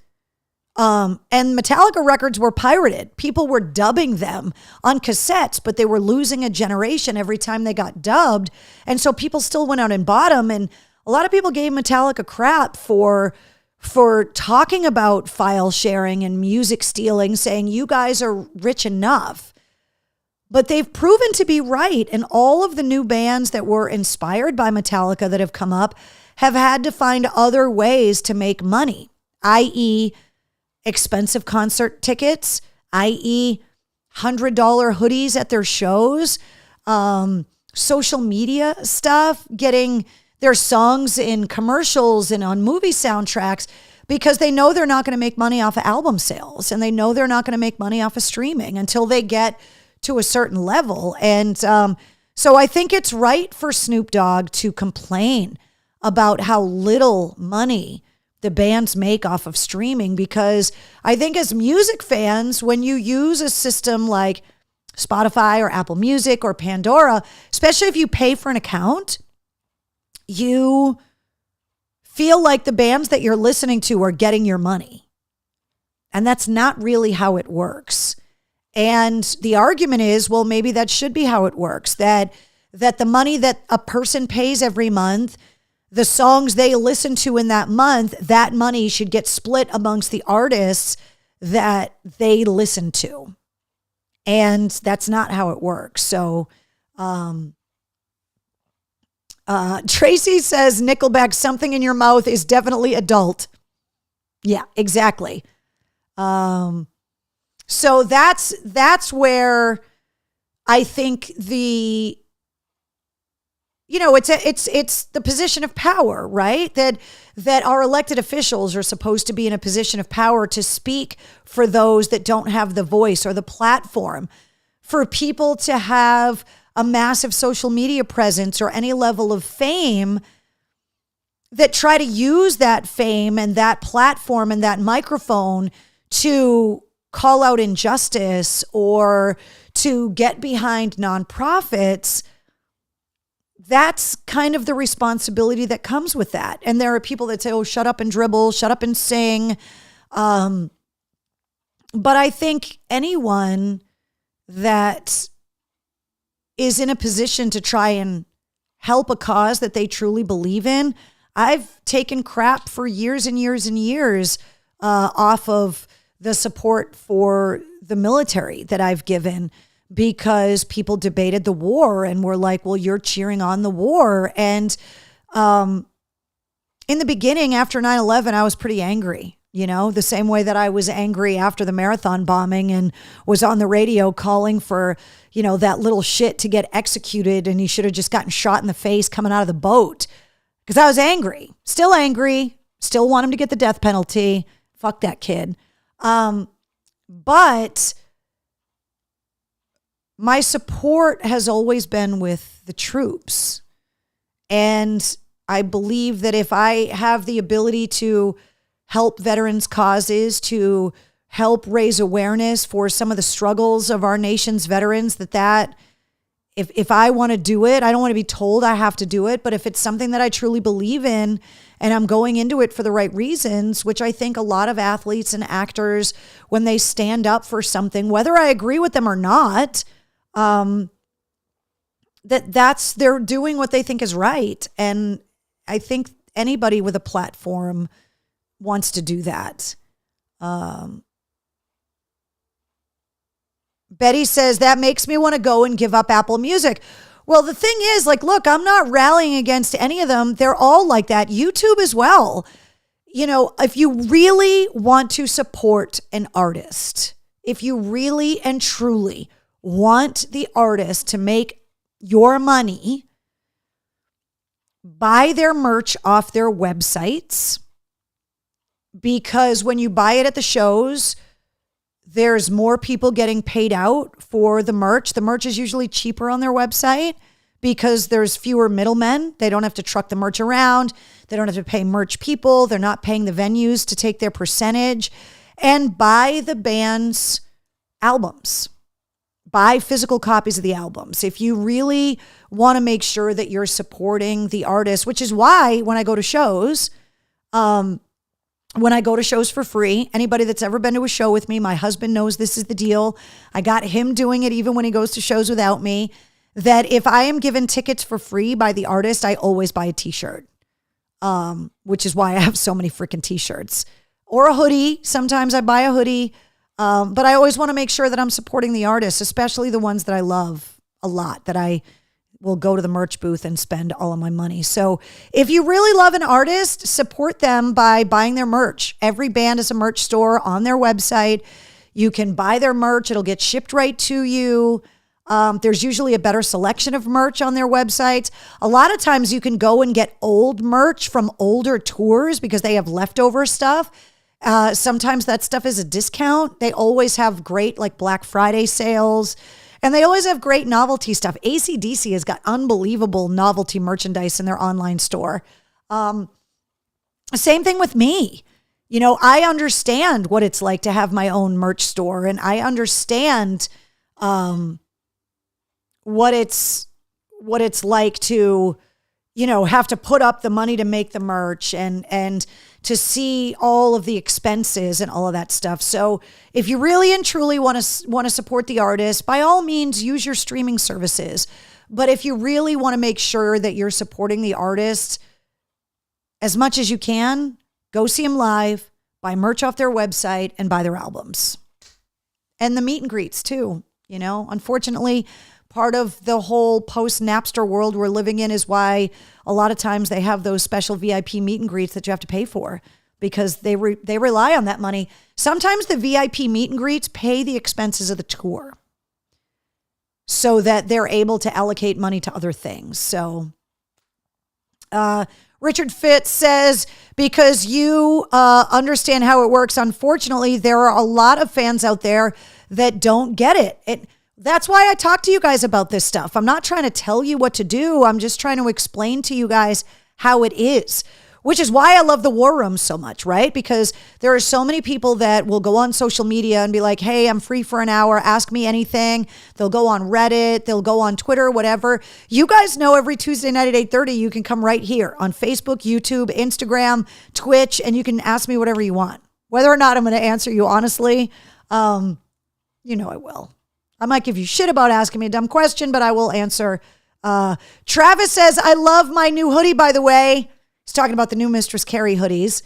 And Metallica records were pirated. People were dubbing them on cassettes, but they were losing a generation every time they got dubbed. And so people still went out and bought them. And a lot of people gave Metallica crap for talking about file sharing and music stealing, saying you guys are rich enough. But they've proven to be right. And all of the new bands that were inspired by Metallica that have come up have had to find other ways to make money, i.e., expensive concert tickets, i.e., $100 hoodies at their shows, social media stuff, getting their songs in commercials and on movie soundtracks, because they know they're not going to make money off of album sales, and they know they're not going to make money off of streaming until they get to a certain level. And so I think it's right for Snoop Dogg to complain about how little money the bands make off of streaming, because I think as music fans, when you use a system like Spotify or Apple Music or Pandora, especially if you pay for an account, you feel like the bands that you're listening to are getting your money. And that's not really how it works. And the argument is, well, maybe that should be how it works, that the money that a person pays every month, the songs they listen to in that month, that money should get split amongst the artists that they listen to. And that's not how it works. So Tracy says Nickelback, Something in Your Mouth is definitely adult. Yeah, exactly. So that's where I think it's the position of power, right? That our elected officials are supposed to be in a position of power to speak for those that don't have the voice or the platform, for people to have a massive social media presence or any level of fame, that try to use that fame and that platform and that microphone to call out injustice or to get behind nonprofits. That's kind of the responsibility that comes with that. And there are people that say, oh, shut up and dribble, shut up and sing. But I think anyone that is in a position to try and help a cause that they truly believe in, I've taken crap for years and years and years off of the support for the military that I've given, because people debated the war and were like, well, you're cheering on the war. And in the beginning, after 9/11, I was pretty angry, the same way that I was angry after the Marathon bombing and was on the radio calling for, that little shit to get executed, and he should have just gotten shot in the face coming out of the boat, because I was angry, still want him to get the death penalty. Fuck that kid. But my support has always been with the troops. And I believe that if I have the ability to help veterans' causes, to help raise awareness for some of the struggles of our nation's veterans, if I want to do it, I don't want to be told I have to do it. But if it's something that I truly believe in and I'm going into it for the right reasons, which I think a lot of athletes and actors, when they stand up for something, whether I agree with them or not, they're doing what they think is right. And I think anybody with a platform wants to do that. Betty says, that makes me want to go and give up Apple Music. Well, the thing is, look, I'm not rallying against any of them. They're all like that. YouTube as well. If you really want to support an artist, if you really and truly want the artist to make your money, buy their merch off their websites, because when you buy it at the shows, There's more people getting paid out for the merch. The merch is usually cheaper on their website because there's fewer middlemen. They don't have to truck the merch around. They don't have to pay merch people. They're not paying the venues to take their percentage. And buy the band's albums. Buy physical copies of the albums. If you really want to make sure that you're supporting the artist, which is why when I go to shows, for free, anybody that's ever been to a show with me, my husband knows this is the deal. I got him doing it even when he goes to shows without me, that if I am given tickets for free by the artist, I always buy a t-shirt, which is why I have so many freaking t-shirts. Or a hoodie. Sometimes I buy a hoodie. But I always want to make sure that I'm supporting the artists, especially the ones that I love a lot, that I will go to the merch booth and spend all of my money. So if you really love an artist, support them by buying their merch. Every band has a merch store on their website. You can buy their merch. It'll get shipped right to you. There's usually a better selection of merch on their websites. A lot of times you can go and get old merch from older tours because they have leftover stuff. Sometimes that stuff is a discount. They always have great like Black Friday sales, and they always have great novelty stuff. AC/DC has got unbelievable novelty merchandise in their online store. Same thing with me. You know, I understand what it's like to have my own merch store, and I understand what it's like to, you know, have to put up the money to make the merch and to see all of the expenses and all of that stuff. So if you really and truly want to support the artist, by all means, use your streaming services. But if you really want to make sure that you're supporting the artist as much as you can, go see them live, buy merch off their website, and buy their albums. And the meet and greets too. You know, unfortunately, part of the whole post-Napster world we're living in is why a lot of times they have those special VIP meet and greets that you have to pay for because they rely on that money. Sometimes the VIP meet and greets pay the expenses of the tour so that they're able to allocate money to other things. So Richard Fitz says, because you understand how it works, unfortunately, there are a lot of fans out there that don't get it. That's why I talk to you guys about this stuff. I'm not trying to tell you what to do. I'm just trying to explain to you guys how it is, which is why I love the War Room so much, right? Because there are so many people that will go on social media and be like, hey, I'm free for an hour. Ask me anything. They'll go on Reddit. They'll go on Twitter, whatever. You guys know every Tuesday night at 8:30, you can come right here on Facebook, YouTube, Instagram, Twitch, and you can ask me whatever you want. Whether or not I'm going to answer you honestly, you know I will. I might give you shit about asking me a dumb question, but I will answer. Travis says, I love my new hoodie, by the way. He's talking about the new Mistress Carrie hoodies,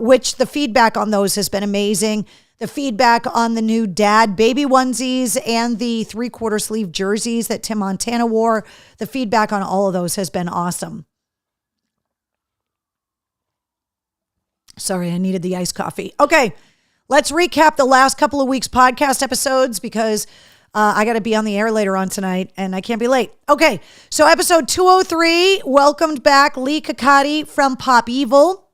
which the feedback on those has been amazing. The feedback on the new dad baby onesies and the 3/4 sleeve jerseys that Tim Montana wore, the feedback on all of those has been awesome. Sorry, I needed the iced coffee. Okay, let's recap the last couple of weeks' podcast episodes because I got to be on the air later on tonight and I can't be late. Okay, so episode 203 welcomed back Lee Kakati from Pop Evil.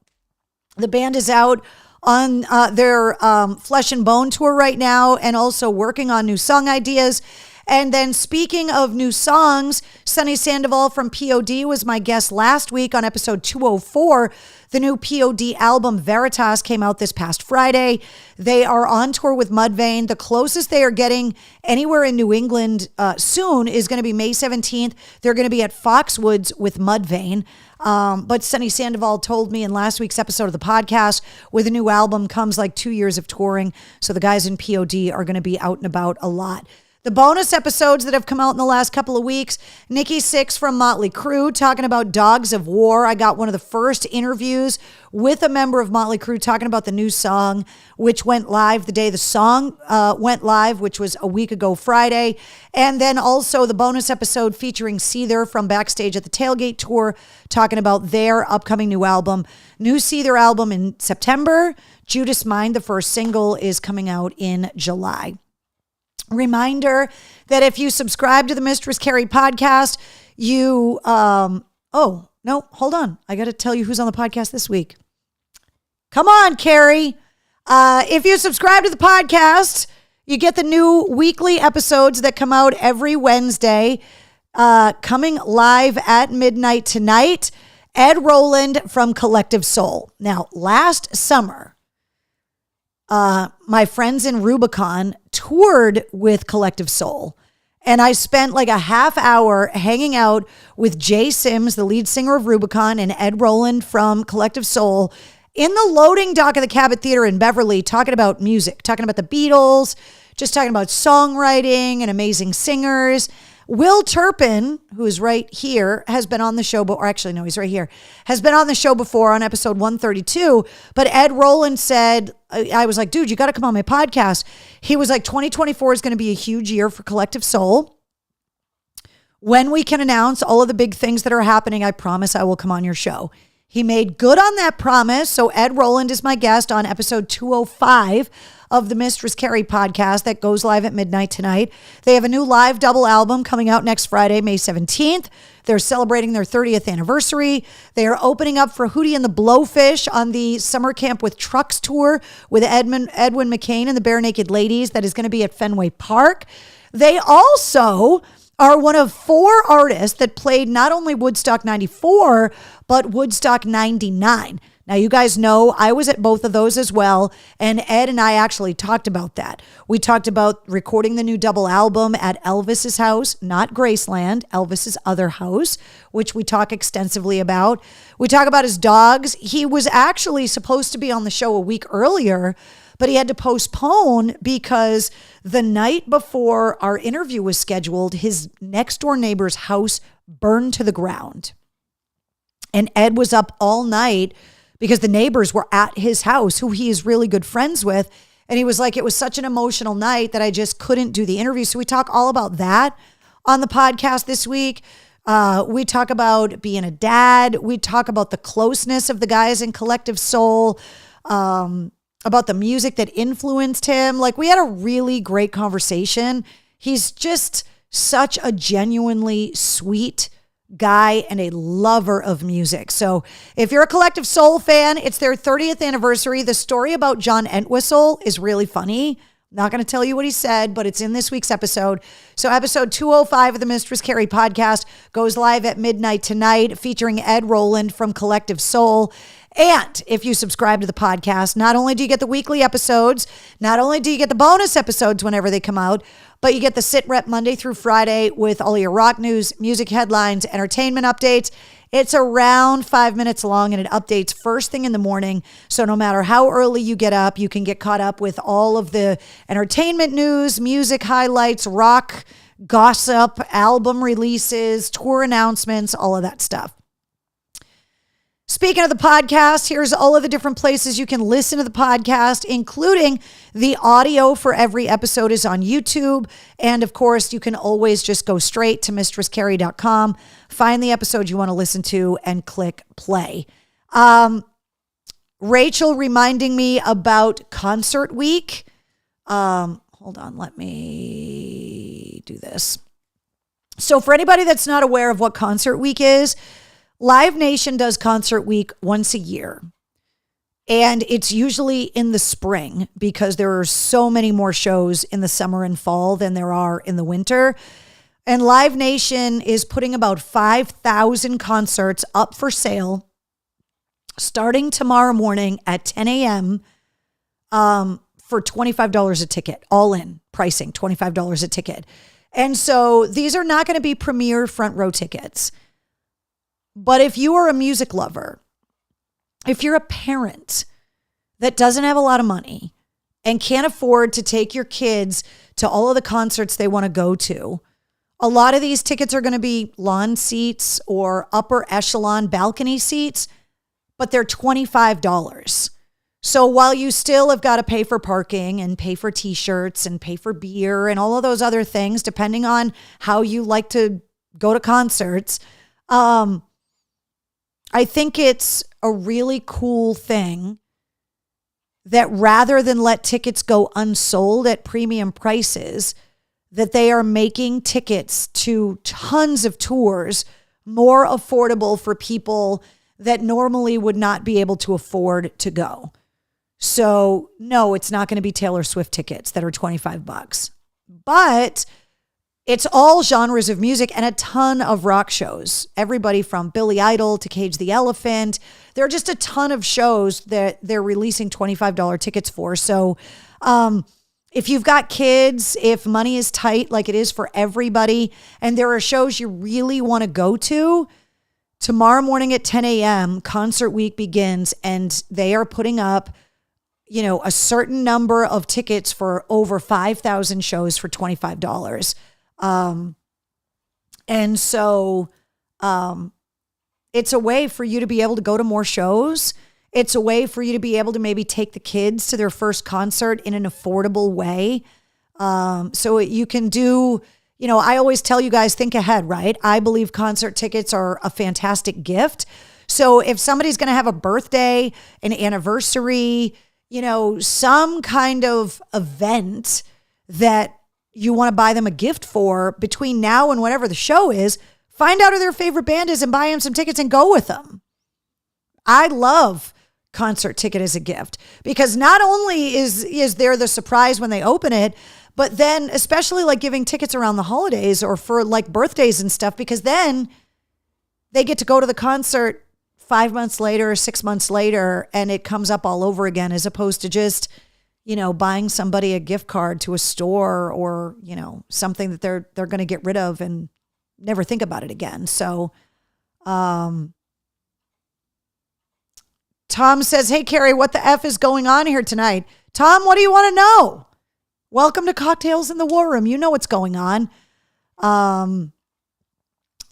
The band is out on their Flesh and Bone tour right now and also working on new song ideas. And then speaking of new songs, Sunny Sandoval from POD was my guest last week on episode 204. The new POD album Veritas came out this past Friday. They are on tour with Mudvayne. The closest they are getting anywhere in New England soon is going to be May 17th. They're going to be at Foxwoods with Mudvayne. But Sunny Sandoval told me in last week's episode of the podcast, with a new album comes like 2 years of touring. So the guys in POD are going to be out and about a lot. The bonus episodes that have come out in the last couple of weeks, Nikki Sixx from Motley Crue talking about Dogs of War. I got one of the first interviews with a member of Motley Crue talking about the new song, which went live the day the song went live, which was a week ago Friday. And then also the bonus episode featuring Seether from Backstage at the Tailgate Tour, talking about their upcoming new album. New Seether album in September. Judas Mind, the first single, is coming out in July. Reminder that if you subscribe to the Mistress Carrie podcast, you, oh, no, hold on. I got to tell you who's on the podcast this week. Come on, Carrie. If you subscribe to the podcast, You get the new weekly episodes that come out every Wednesday, coming live at midnight tonight. Ed Roland from Collective Soul. Now, last summer, my friends in Rubicon toured with Collective Soul. And I spent like a half hour hanging out with Jay Sims, the lead singer of Rubicon, and Ed Roland from Collective Soul in the loading dock of the Cabot Theater in Beverly, talking about music, talking about the Beatles, just talking about songwriting and amazing singers. Will Turpin, who is right here, has been on the show, or actually, no, he's right here, has been on the show before on episode 132. But Ed Roland said, I was like, dude, you got to come on my podcast. He was like, 2024 is going to be a huge year for Collective Soul. When we can announce all of the big things that are happening, I promise I will come on your show. He made good on that promise. So Ed Roland is my guest on episode 205 of the Mistress Carrie podcast that goes live at midnight tonight. They have a new live double album coming out next Friday, May 17th. They're celebrating their 30th anniversary. They are opening up for Hootie and the Blowfish on the Summer Camp with Trucks tour with Edwin McCain and the Bare Naked Ladies that is going to be at Fenway Park. They also are one of 4 artists that played not only Woodstock 94, but Woodstock 99. Now, you guys know I was at both of those as well, and Ed and I actually talked about that. We talked about recording the new double album at Elvis's house, not Graceland, Elvis's other house, which we talk extensively about. We talk about his dogs. He was actually supposed to be on the show a week earlier, but he had to postpone because the night before our interview was scheduled, his next door neighbor's house burned to the ground. And Ed was up all night because the neighbors were at his house, who he is really good friends with. And he was like, it was such an emotional night that I just couldn't do the interview. So we talk all about that on the podcast this week. We talk about being a dad. We talk about the closeness of the guys in Collective Soul, about the music that influenced him. Like, we had a really great conversation. He's just such a genuinely sweet guy and a lover of music. So if you're a Collective Soul fan, it's their 30th anniversary. The story about John Entwistle is really funny. I'm not going to tell you what he said, but it's in this week's episode. So episode 205 of the Mistress Carrie podcast goes live at midnight tonight, featuring Ed Roland from Collective Soul. And if you subscribe to the podcast, not only do you get the weekly episodes, not only do you get the bonus episodes whenever they come out, but you get the Sit Rep Monday through Friday with all your rock news, music headlines, entertainment updates. It's around 5 minutes long and it updates first thing in the morning. So no matter how early you get up, you can get caught up with all of the entertainment news, music highlights, rock gossip, album releases, tour announcements, all of that stuff. Speaking of the podcast, here's all of the different places you can listen to the podcast, including the audio for every episode is on YouTube. And of course, you can always just go straight to mistresscarrie.com, find the episode you want to listen to, and click play. Rachel reminding me about Concert Week. Hold on, let me do this. So for anybody that's not aware of what Concert Week is, Live Nation does Concert Week once a year, and it's usually in the spring because there are so many more shows in the summer and fall than there are in the winter. And Live Nation is putting about 5,000 concerts up for sale starting tomorrow morning at 10 a.m. For $25 a ticket, all in pricing, $25 a ticket. And so these are not going to be premier front row tickets. But if you are a music lover, if you're a parent that doesn't have a lot of money and can't afford to take your kids to all of the concerts they want to go to, a lot of these tickets are going to be lawn seats or upper echelon balcony seats, but they're $25. So while you still have got to pay for parking and pay for t-shirts and pay for beer and all of those other things, depending on how you like to go to concerts, I think it's a really cool thing that rather than let tickets go unsold at premium prices, that they are making tickets to tons of tours more affordable for people that normally would not be able to afford to go. So no, it's not going to be Taylor Swift tickets that are $25, but it's all genres of music and a ton of rock shows. Everybody from Billy Idol to Cage the Elephant. There are just a ton of shows that they're releasing $25 tickets for. So if you've got kids, if money is tight like it is for everybody, and there are shows you really want to go to, tomorrow morning at 10 a.m., Concert Week begins, and they are putting up a certain number of tickets for over 5,000 shows for $25. And so it's a way for you to be able to go to more shows. It's a way for you to be able to maybe take the kids to their first concert in an affordable way. So you can do, I always tell you guys, think ahead, right? I believe concert tickets are a fantastic gift. So if somebody's going to have a birthday, an anniversary, some kind of event that you want to buy them a gift for between now and whenever the show is, find out who their favorite band is and buy them some tickets and go with them. I love concert ticket as a gift because not only is there the surprise when they open it, but then especially like giving tickets around the holidays or for like birthdays and stuff, because then they get to go to the concert 5 months later, 6 months later, and it comes up all over again, as opposed to just, buying somebody a gift card to a store or, something that they're going to get rid of and never think about it again. So, Tom says, hey, Carrie, what the F is going on here tonight? Tom, what do you want to know? Welcome to Cocktails in the War Room. You know what's going on.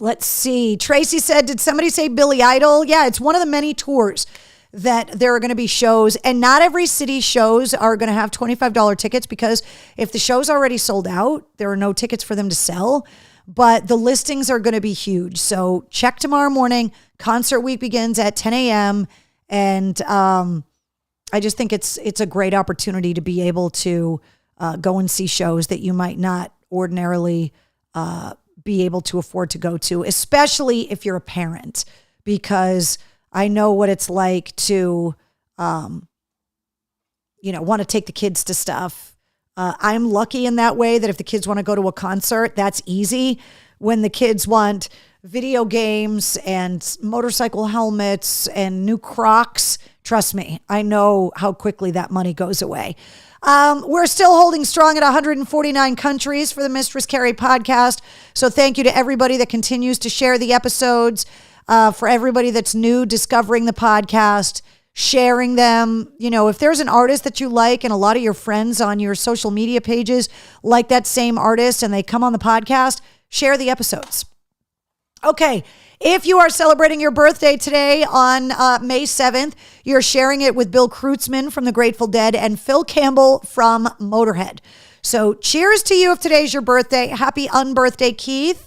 Let's see. Tracy said, did somebody say Billy Idol? Yeah, it's one of the many tours that there are going to be shows, and not every city shows are going to have $25 tickets, because if the show's already sold out, there are no tickets for them to sell, but the listings are going to be huge. So check tomorrow morning. Concert Week begins at 10 a.m. And I just think it's a great opportunity to be able to go and see shows that you might not ordinarily be able to afford to go to, especially if you're a parent, because I know what it's like to, want to take the kids to stuff. I'm lucky in that way that if the kids want to go to a concert, that's easy. When the kids want video games and motorcycle helmets and new Crocs, trust me, I know how quickly that money goes away. We're still holding strong at 149 countries for the Mistress Carrie podcast. So thank you to everybody that continues to share the episodes, for everybody that's new discovering the podcast, sharing them. If there's an artist that you like and a lot of your friends on your social media pages like that same artist and they come on the podcast, share the episodes. Okay, if you are celebrating your birthday today on May 7th, you're sharing it with Bill Kreutzmann from the Grateful Dead and Phil Campbell from Motorhead. So cheers to you if today's your birthday. Happy unbirthday, Keith.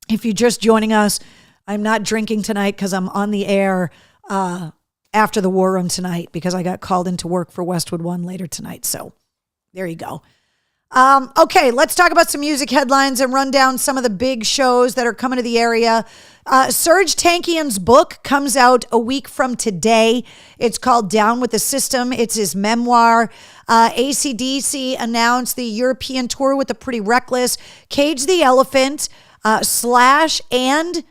If you're just joining us, I'm not drinking tonight because I'm on the air after the War Room tonight, because I got called into work for Westwood One later tonight. So there you go. Okay, let's talk about some music headlines and run down some of the big shows that are coming to the area. Serj Tankian's book comes out a week from today. It's called Down with the System. It's his memoir. AC/DC announced the European tour with the Pretty Reckless, Cage the Elephant, Slash, and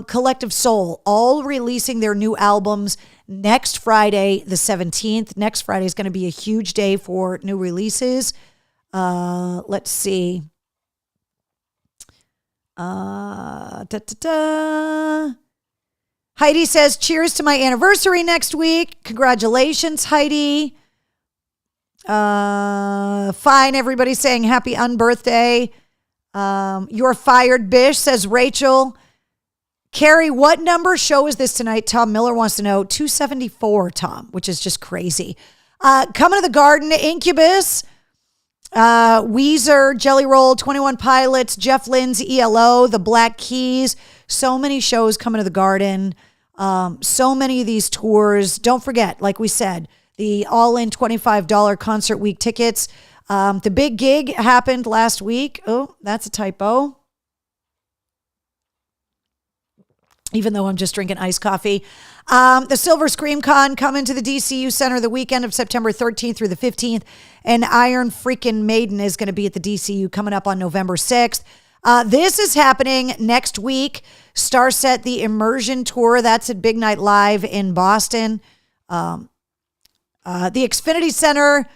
Collective Soul, all releasing their new albums next Friday, the 17th. Next Friday is going to be a huge day for new releases. Let's see. Heidi says, cheers to my anniversary next week. Congratulations, Heidi. Fine. Everybody's saying happy unbirthday. You're fired, Bish, says Rachel. Carrie, what number show is this tonight? Tom Miller wants to know. 274, Tom, which is just crazy. Coming to the Garden, Incubus, Weezer, Jelly Roll, 21 Pilots, Jeff Lynne's ELO, The Black Keys. So many shows coming to the Garden. So many of these tours. Don't forget, like we said, the all-in $25 Concert Week tickets. The big gig happened last week. Oh, that's a typo. Even though I'm just drinking iced coffee. The Silver Scream Con coming to the DCU Center the weekend of September 13th through the 15th. And Iron freaking Maiden is going to be at the DCU coming up on November 6th. This is happening next week. Starset, the Immersion Tour. That's at Big Night Live in Boston. The Xfinity Center.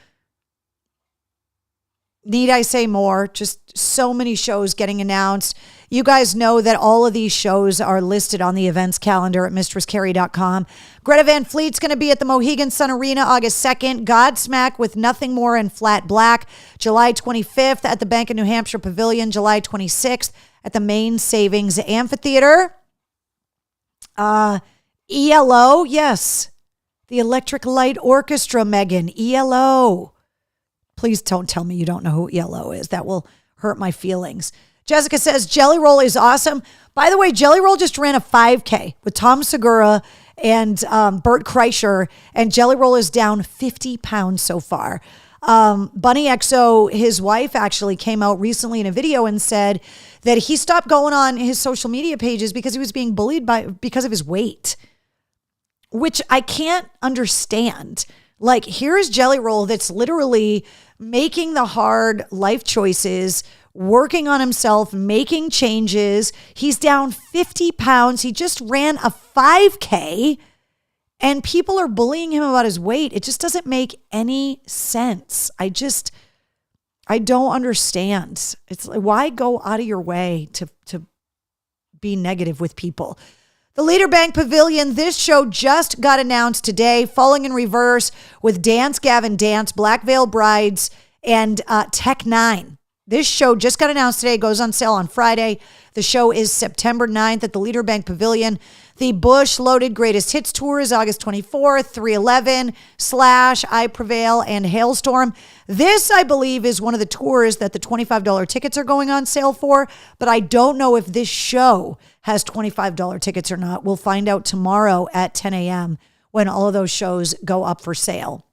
Need I say more? Just so many shows getting announced. You guys know that all of these shows are listed on the events calendar at mistresscarrie.com. Greta Van Fleet's going to be at the Mohegan Sun Arena August 2nd. Godsmack with Nothing More in Flat Black, July 25th at the Bank of New Hampshire Pavilion, July 26th at the Maine Savings Amphitheater. ELO, yes. The Electric Light Orchestra, Megan. ELO. Please don't tell me you don't know who ELO is. That will hurt my feelings. Jessica says, Jelly Roll is awesome. By the way, Jelly Roll just ran a 5K with Tom Segura and Bert Kreischer, and Jelly Roll is down 50 pounds so far. Bunny XO, his wife, actually came out recently in a video and said that he stopped going on his social media pages because he was being bullied because of his weight, which I can't understand. Like, here's Jelly Roll that's literally making the hard life choices, working on himself, making changes. He's down 50 pounds. He just ran a 5K and people are bullying him about his weight. It just doesn't make any sense. I don't understand. It's like, why go out of your way to be negative with people? The Leader Bank Pavilion, this show just got announced today, Falling in Reverse with Dance Gavin Dance, Black Veil Brides, and Tech Nine. This show just got announced today, goes on sale on Friday. The show is September 9th at the Leader Bank Pavilion. The Bush Loaded Greatest Hits Tour is August 24th, 311, Slash, I Prevail, and Hailstorm. This, I believe, is one of the tours that the $25 tickets are going on sale for, but I don't know if this show has $25 tickets or not. We'll find out tomorrow at 10 a.m. when all of those shows go up for sale.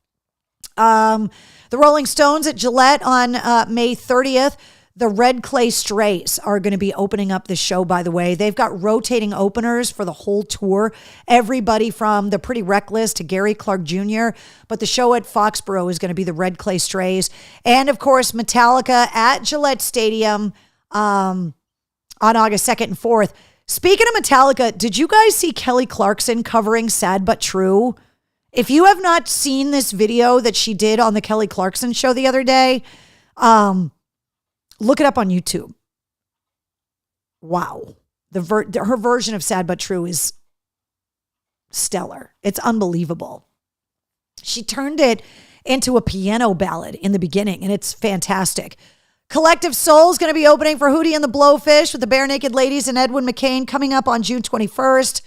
The Rolling Stones at Gillette on May 30th. The Red Clay Strays are going to be opening up the show, by the way. They've got rotating openers for the whole tour. Everybody from the Pretty Reckless to Gary Clark Jr., but the show at Foxborough is going to be the Red Clay Strays. And, of course, Metallica at Gillette Stadium on August 2nd and 4th. Speaking of Metallica, did you guys see Kelly Clarkson covering Sad But True? If you have not seen this video that she did on the Kelly Clarkson show the other day, look it up on YouTube. Wow. Her version of Sad But True is stellar. It's unbelievable. She turned it into a piano ballad in the beginning, and it's fantastic. Collective Soul is going to be opening for Hootie and the Blowfish with the Bare Naked Ladies and Edwin McCain coming up on June 21st.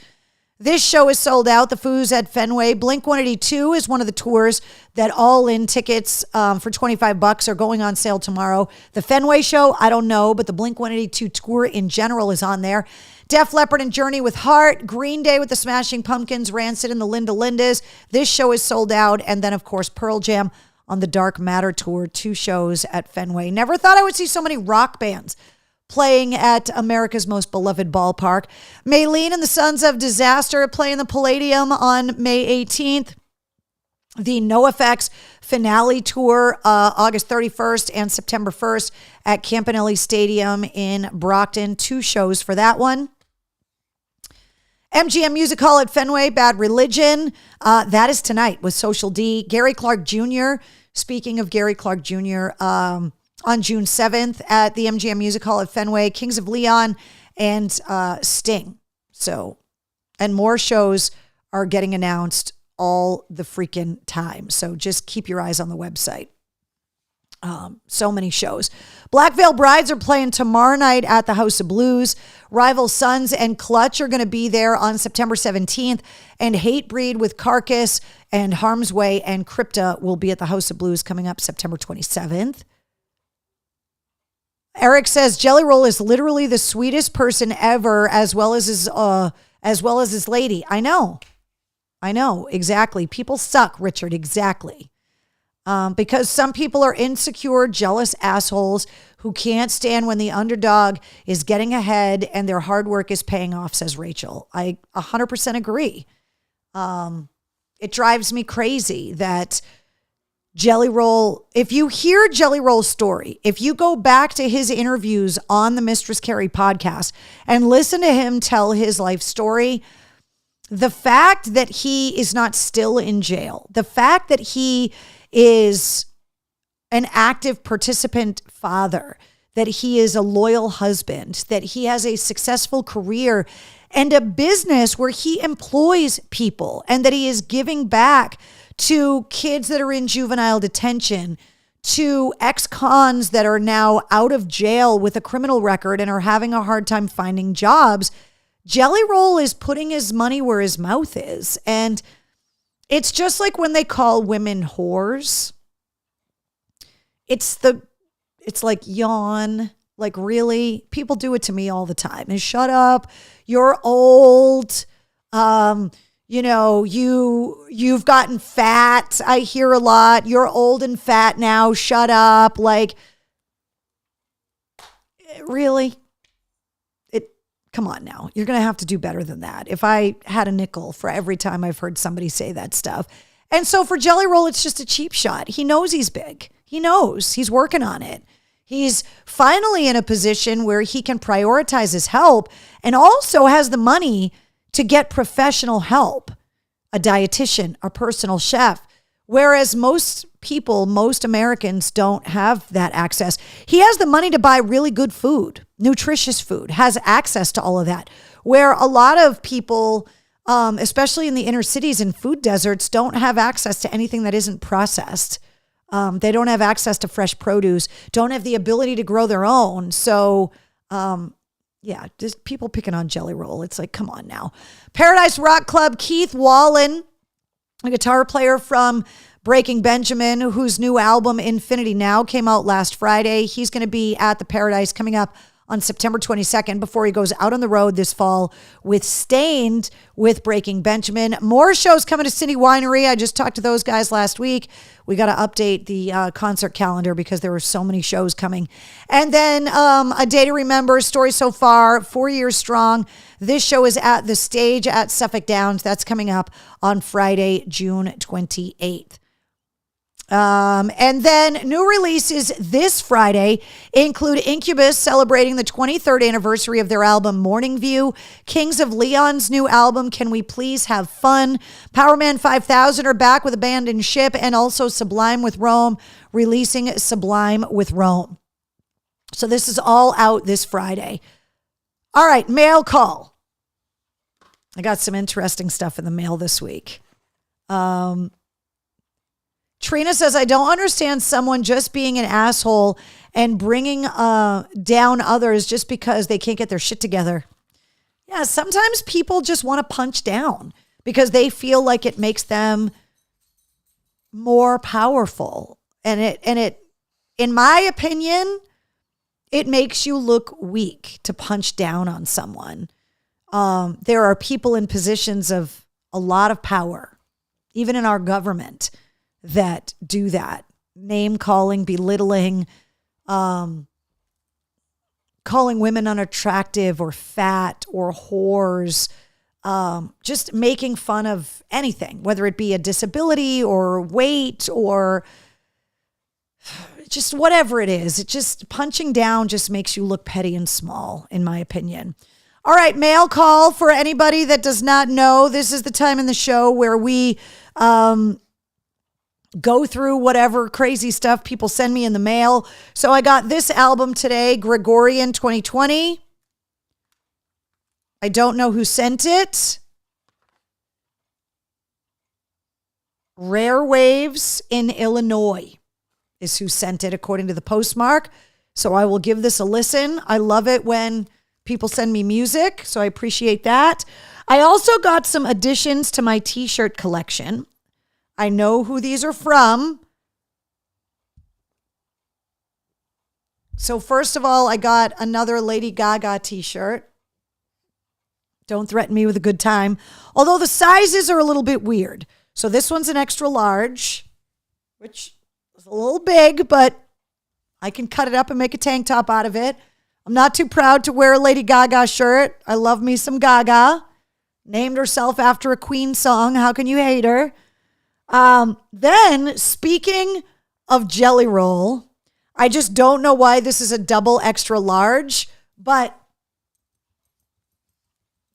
This show is sold out. The Foos at Fenway. Blink-182 is one of the tours that all-in tickets for $25 are going on sale tomorrow. The Fenway show, I don't know, but the Blink-182 tour in general is on there. Def Leppard and Journey with Heart. Green Day with the Smashing Pumpkins. Rancid and the Linda Lindas. This show is sold out. And then, of course, Pearl Jam on the Dark Matter tour. 2 shows at Fenway. Never thought I would see so many rock bands playing at America's most beloved ballpark. Maylene and the Sons of Disaster play in the Palladium on May 18th. The NoFX finale tour, August 31st and September 1st at Campanelli Stadium in Brockton. 2 shows for that one. MGM Music Hall at Fenway, Bad Religion. That is tonight with Social D. Gary Clark Jr. Speaking of Gary Clark Jr., on June 7th at the MGM Music Hall at Fenway, Kings of Leon and Sting. So, and more shows are getting announced all the freaking time. So just keep your eyes on the website. So many shows. Black Veil Brides are playing tomorrow night at the House of Blues. Rival Sons and Clutch are going to be there on September 17th. And Hatebreed with Carcass and Harm's Way and Crypta will be at the House of Blues coming up September 27th. Eric says Jelly Roll is literally the sweetest person ever, as well as his lady. I know, exactly. People suck, Richard, exactly. Because some people are insecure, jealous assholes who can't stand when the underdog is getting ahead and their hard work is paying off, says Rachel. I 100% agree. It drives me crazy that Jelly Roll, if you hear Jelly Roll's story, if you go back to his interviews on the Mistress Carrie podcast and listen to him tell his life story, the fact that he is not still in jail, the fact that he is an active participant father, that he is a loyal husband, that he has a successful career and a business where he employs people, and that he is giving back to kids that are in juvenile detention, to ex-cons that are now out of jail with a criminal record and are having a hard time finding jobs. Jelly Roll is putting his money where his mouth is. And it's just like when they call women whores. It's like, yawn. Like, really? People do it to me all the time. And shut up. You're old. You've gotten fat. I hear a lot. You're old and fat now. Shut up. Like, really? Come on now. You're going to have to do better than that. If I had a nickel for every time I've heard somebody say that stuff. And so for Jelly Roll, it's just a cheap shot. He knows he's big. He knows he's working on it. He's finally in a position where he can prioritize his help and also has the money to get professional help, a dietitian, a personal chef, whereas most people, most Americans don't have that access. He has the money to buy really good food, nutritious food, has access to all of that, where a lot of people, especially in the inner cities and food deserts, don't have access to anything that isn't processed. They don't have access to fresh produce, don't have the ability to grow their own. So, just people picking on Jelly Roll. It's like, come on now. Paradise Rock Club, Keith Wallen, a guitar player from Breaking Benjamin, whose new album Infinity Now came out last Friday. He's going to be at the Paradise coming up on September 22nd before he goes out on the road this fall with Stained with Breaking Benjamin. More shows coming to City Winery. I just talked to those guys last week. We got to update the concert calendar because there were so many shows coming. And then A Day to Remember, Story So Far, 4 years strong. This show is at The Stage at Suffolk Downs. That's coming up on Friday, June 28th. And then new releases this Friday include Incubus celebrating the 23rd anniversary of their album Morning View, Kings of Leon's new album Can We Please Have Fun, Powerman 5000 are back with Abandoned Ship, and also Sublime with Rome releasing Sublime with Rome. So this is all out this Friday. All right, mail call. I got some interesting stuff in the mail this week. Trina says, I don't understand someone just being an asshole and bringing down others just because they can't get their shit together. Yeah, sometimes people just want to punch down because they feel like it makes them more powerful. And it, in my opinion, it makes you look weak to punch down on someone. There are people in positions of a lot of power, even in our government, that do that. Name calling, belittling, calling women unattractive or fat or whores, just making fun of anything, whether it be a disability or weight or just whatever it is. It just punching down just makes you look petty and small, in my opinion. All right, mail call for anybody that does not know. This is the time in the show where we go through whatever crazy stuff people send me in the mail. So I got this album today, Gregorian 2020. I don't know who sent it. Rare Waves in Illinois is who sent it, according to the postmark. So I will give this a listen. I love it when people send me music, so I appreciate that. I also got some additions to my t-shirt collection. I know who these are from. So first of all, I got another Lady Gaga t-shirt. Don't threaten me with a good time. Although the sizes are a little bit weird. So this one's an extra large, which is a little big, but I can cut it up and make a tank top out of it. I'm not too proud to wear a Lady Gaga shirt. I love me some Gaga. named herself after a Queen song. How can you hate her? Then, speaking of Jelly Roll, I just don't know why this is a double extra large, but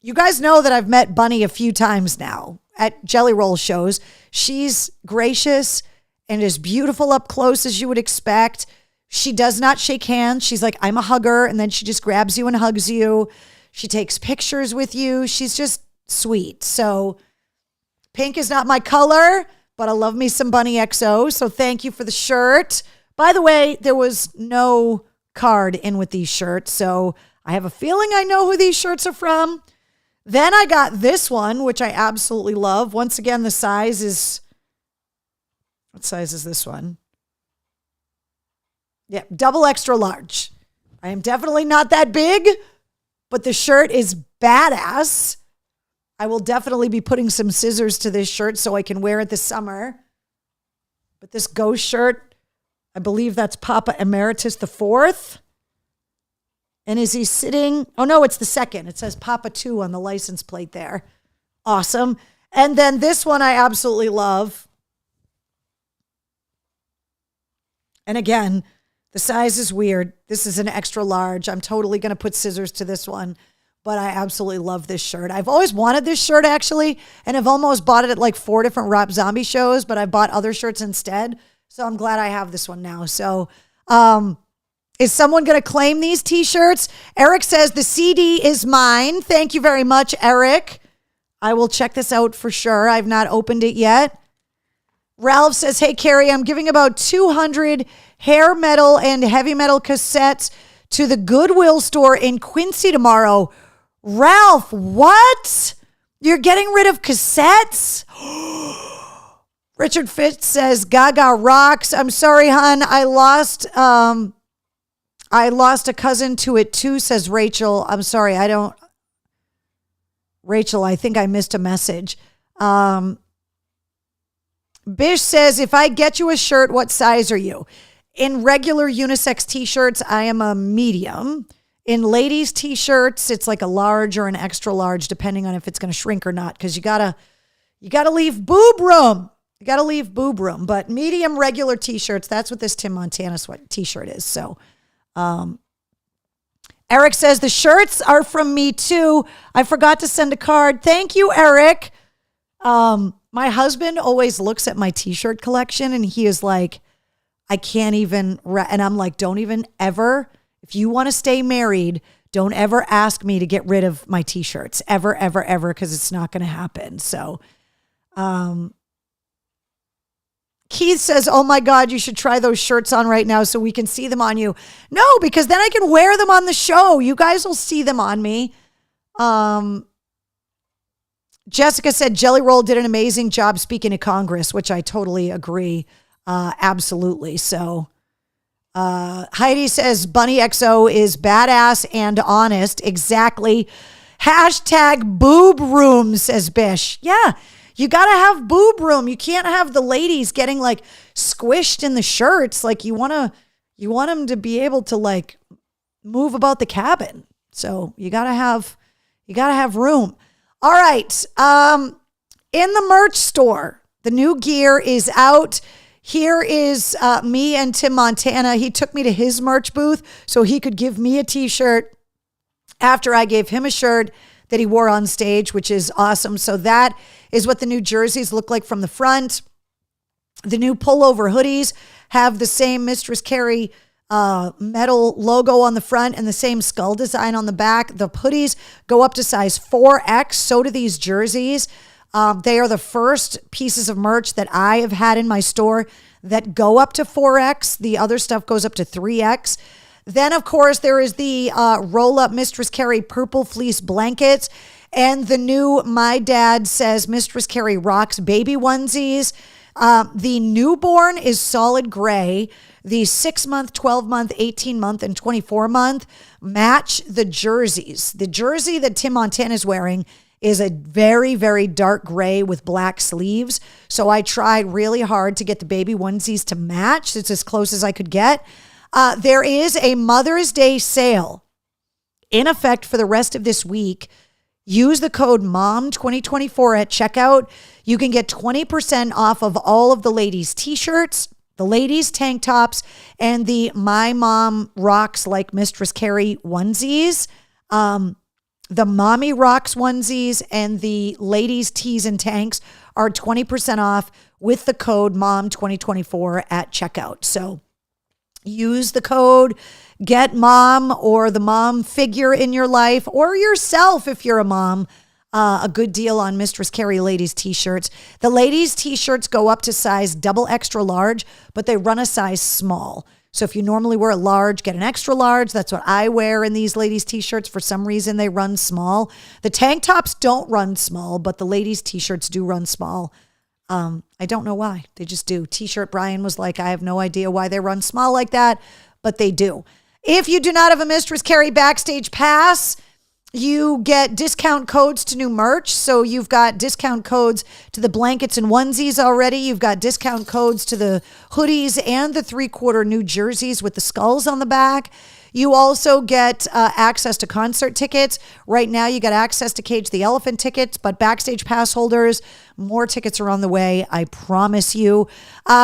you guys know that I've met Bunny a few times now at Jelly Roll shows. She's gracious and as beautiful up close as you would expect. She does not shake hands. She's like, I'm a hugger. And then she just grabs you and hugs you. She takes pictures with you. She's just sweet. So pink is not my color, but I love me some Bunny XO. So thank you for the shirt. By the way, there was no card in with these shirts. So I have a feeling I know who these shirts are from. Then I got this one, which I absolutely love. Once again, the size is, what size is this one? Yeah, double extra large. I am definitely not that big, but the shirt is badass. I will definitely be putting some scissors to this shirt so I can wear it this summer. But this ghost shirt, I believe that's Papa Emeritus the Fourth. And is he sitting? Oh, no, it's the second. It says Papa 2 on the license plate there. Awesome. And then this one I absolutely love. And again, the size is weird. This is an extra large. I'm totally going to put scissors to this one. But I absolutely love this shirt. I've always wanted this shirt, actually. And I've almost bought it at like 4 different Rob Zombie shows. But I bought other shirts instead. So I'm glad I have this one now. So, is someone going to claim these t-shirts? Eric says the CD is mine. Thank you very much, Eric. I will check this out for sure. I've not opened it yet. Ralph says, hey, Carrie, I'm giving about 200 hair metal and heavy metal cassettes to the Goodwill store in Quincy tomorrow. Ralph, what? You're getting rid of cassettes? Richard Fitz says, Gaga rocks. I'm sorry, hon. I lost a cousin to it too, says Rachel. I'm sorry, Rachel, I think I missed a message. Bish says, if I get you a shirt, what size are you? In regular unisex t-shirts, I am a medium. In ladies t-shirts, it's like a large or an extra large, depending on if it's going to shrink or not, because you gotta leave boob room. You gotta leave boob room. But medium regular t-shirts, that's what this Tim Montana t-shirt is. So. Eric says the shirts are from me too. I forgot to send a card. Thank you, Eric. My husband always looks at my t-shirt collection and he is like, I can't even, and I'm like, don't even ever, if you want to stay married, don't ever ask me to get rid of my t-shirts ever, ever, ever, because it's not going to happen. So, Keith says, oh my God, you should try those shirts on right now so we can see them on you. No, because then I can wear them on the show. You guys will see them on me. Jessica said Jelly Roll did an amazing job speaking to Congress, which I totally agree. Absolutely. So Heidi says Bunny XO is badass and honest. Exactly. Hashtag boob room, says Bish. Yeah. You got to have boob room. You can't have the ladies getting like squished in the shirts. Like you want them to be able to like move about the cabin. So you got to have room. All right. In the merch store, the new gear is out. Here is me and Tim Montana. He took me to his merch booth so he could give me a t-shirt after I gave him a shirt that he wore on stage, which is awesome. So that is what the new jerseys look like from the front. The new pullover hoodies have the same Mistress Carrie metal logo on the front and the same skull design on the back. The hoodies go up to size 4X. So do these jerseys. They are the first pieces of merch that I have had in my store that go up to 4X. The other stuff goes up to 3X. Then, of course, there is the roll-up Mistress Carrie purple fleece blankets and the new My Dad Says Mistress Carrie Rocks baby onesies. The newborn is solid gray. The 6-month, 12-month, 18-month, and 24-month match the jerseys. The jersey that Tim Montana is wearing is a very, very dark gray with black sleeves. So I tried really hard to get the baby onesies to match. It's as close as I could get. There is a Mother's Day sale in effect for the rest of this week. Use the code MOM2024 at checkout. You can get 20% off of all of the ladies' t-shirts, the ladies' tank tops, and the My Mom Rocks Like Mistress Carrie onesies. The Mommy Rocks onesies and the ladies' tees and tanks are 20% off with the code MOM2024 at checkout. So use the code, get mom or the mom figure in your life, or yourself if you're a mom, a good deal on Mistress Carrie ladies t-shirts. The ladies t-shirts go up to size double extra large, but they run a size small. So if you normally wear a large, get an extra large. That's what I wear in these ladies t-shirts. For some reason, they run small. The tank tops don't run small, but the ladies t-shirts do run small. I don't know why. They just do. T-shirt Brian was like, I have no idea why they run small like that, but they do. If you do not have a Mistress Carrie Backstage Pass, you get discount codes to new merch. So you've got discount codes to the blankets and onesies already. You've got discount codes to the hoodies and the 3/4 new jerseys with the skulls on the back. You also get access to concert tickets. Right now, you got access to Cage the Elephant tickets, but Backstage Pass holders, more tickets are on the way, I promise you.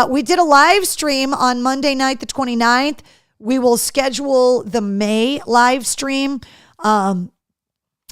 We did a live stream on Monday night, the 29th. We will schedule the May live stream.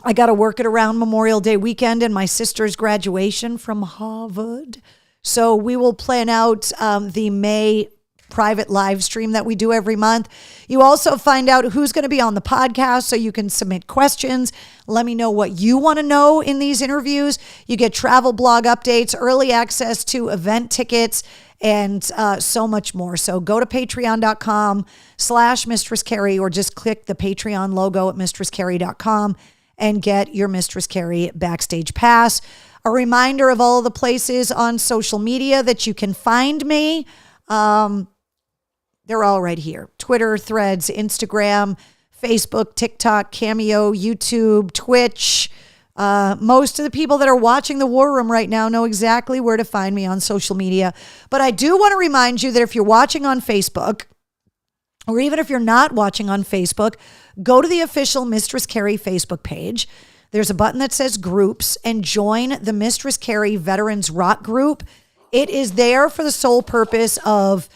I got to work it around Memorial Day weekend and my sister's graduation from Harvard. So we will plan out the May private live stream that we do every month. You also find out who's going to be on the podcast so you can submit questions. Let me know what you want to know in these interviews. You get travel blog updates, early access to event tickets, and so much more. So go to patreon.com/Mistress Carrie or just click the Patreon logo at mistresscarrie.com and get your Mistress Carrie Backstage Pass. A reminder of all the places on social media that you can find me. They're all right here. Twitter, Threads, Instagram, Facebook, TikTok, Cameo, YouTube, Twitch. Most of the people that are watching the War Room right now know exactly where to find me on social media. But I do want to remind you that if you're watching on Facebook, or even if you're not watching on Facebook, go to the official Mistress Carrie Facebook page. There's a button that says groups and join the Mistress Carrie Veterans Rock Group. It is there for the sole purpose of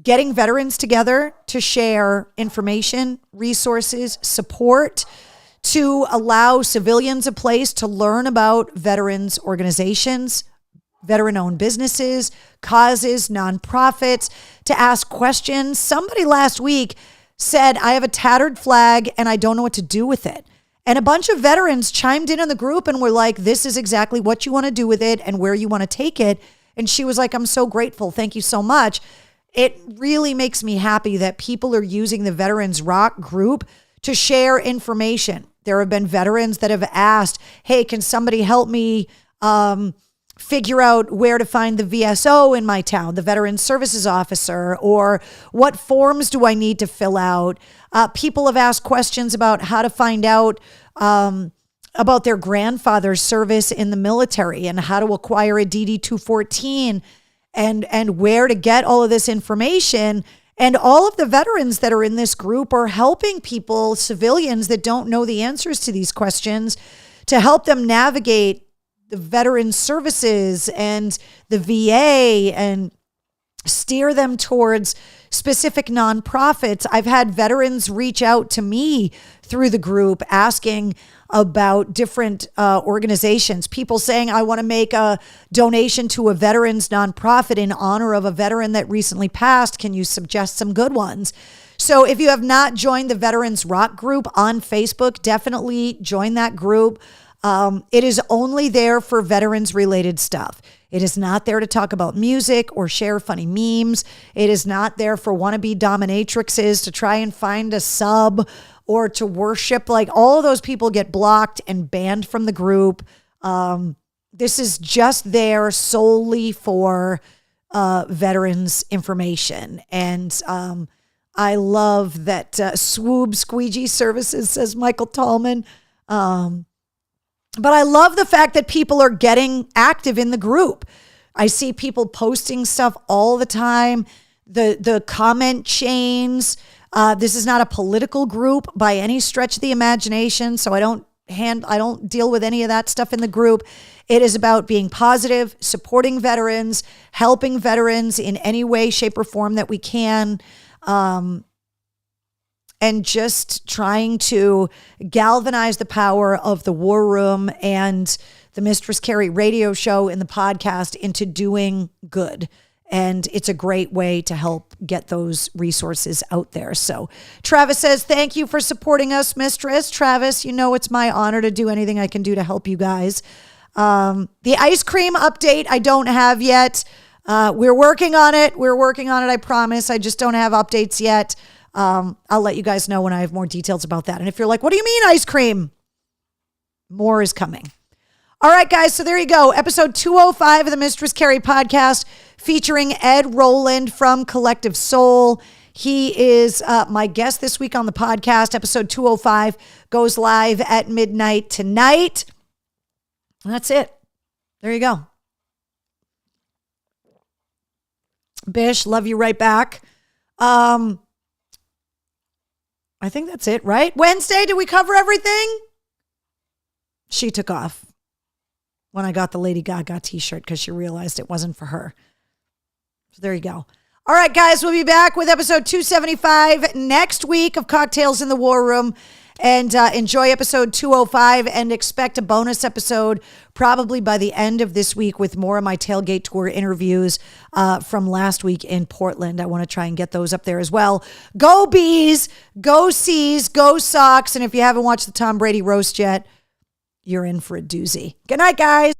getting veterans together to share information, resources, support, to allow civilians a place to learn about veterans organizations, veteran-owned businesses, causes, nonprofits, to ask questions. Somebody last week said, I have a tattered flag and I don't know what to do with it. And a bunch of veterans chimed in on the group and were like, this is exactly what you want to do with it and where you want to take it. And she was like, I'm so grateful. Thank you so much. It really makes me happy that people are using the Veterans Rock group to share information. There have been veterans that have asked, hey, can somebody help me figure out where to find the VSO in my town, the Veterans Services Officer, or what forms do I need to fill out? People have asked questions about how to find out about their grandfather's service in the military and how to acquire a DD-214 and where to get all of this information. And all of the veterans that are in this group are helping people, civilians that don't know the answers to these questions, to help them navigate the veteran services and the VA and steer them towards specific nonprofits. I've had veterans reach out to me through the group asking about different organizations. People saying, I want to make a donation to a veterans nonprofit in honor of a veteran that recently passed. Can you suggest some good ones? So if you have not joined the Veterans Rock group on Facebook, definitely join that group. It is only there for veterans related stuff. It is not there to talk about music or share funny memes. It is not there for wannabe dominatrixes to try and find a sub or to worship. Like, all of those people get blocked and banned from the group. This is just there solely for veterans information. And I love that Swoob Squeegee Services, says Michael Tallman. But I love the fact that people are getting active in the group. I see people posting stuff all the time. The comment chains. This is not a political group by any stretch of the imagination, so I don't don't deal with any of that stuff in the group. It is about being positive, supporting veterans, helping veterans in any way, shape, or form that we can. And just trying to galvanize the power of the War Room and the Mistress Carrie radio show and the podcast into doing good. And it's a great way to help get those resources out there. So Travis says, thank you for supporting us, Mistress. Travis, you know it's my honor to do anything I can do to help you guys. The ice cream update I don't have yet. We're working on it. I promise. I just don't have updates yet. I'll let you guys know when I have more details about that. And if you're like, what do you mean ice cream? More is coming. All right, guys. So there you go. Episode 205 of the Mistress Carrie podcast featuring Ed Roland from Collective Soul. He is my guest this week on the podcast. Episode 205 goes live at midnight tonight. And that's it. There you go. Bish, love you right back. I think that's it, right? Wednesday, did we cover everything? She took off when I got the Lady Gaga t-shirt because she realized it wasn't for her. So there you go. All right, guys, we'll be back with episode 275 next week of Cocktails in the War Room. And enjoy episode 205 and expect a bonus episode probably by the end of this week with more of my tailgate tour interviews from last week in Portland. I want to try and get those up there as well. Go Bees, go Seas, go Sox. And if you haven't watched the Tom Brady roast yet, you're in for a doozy. Good night, guys.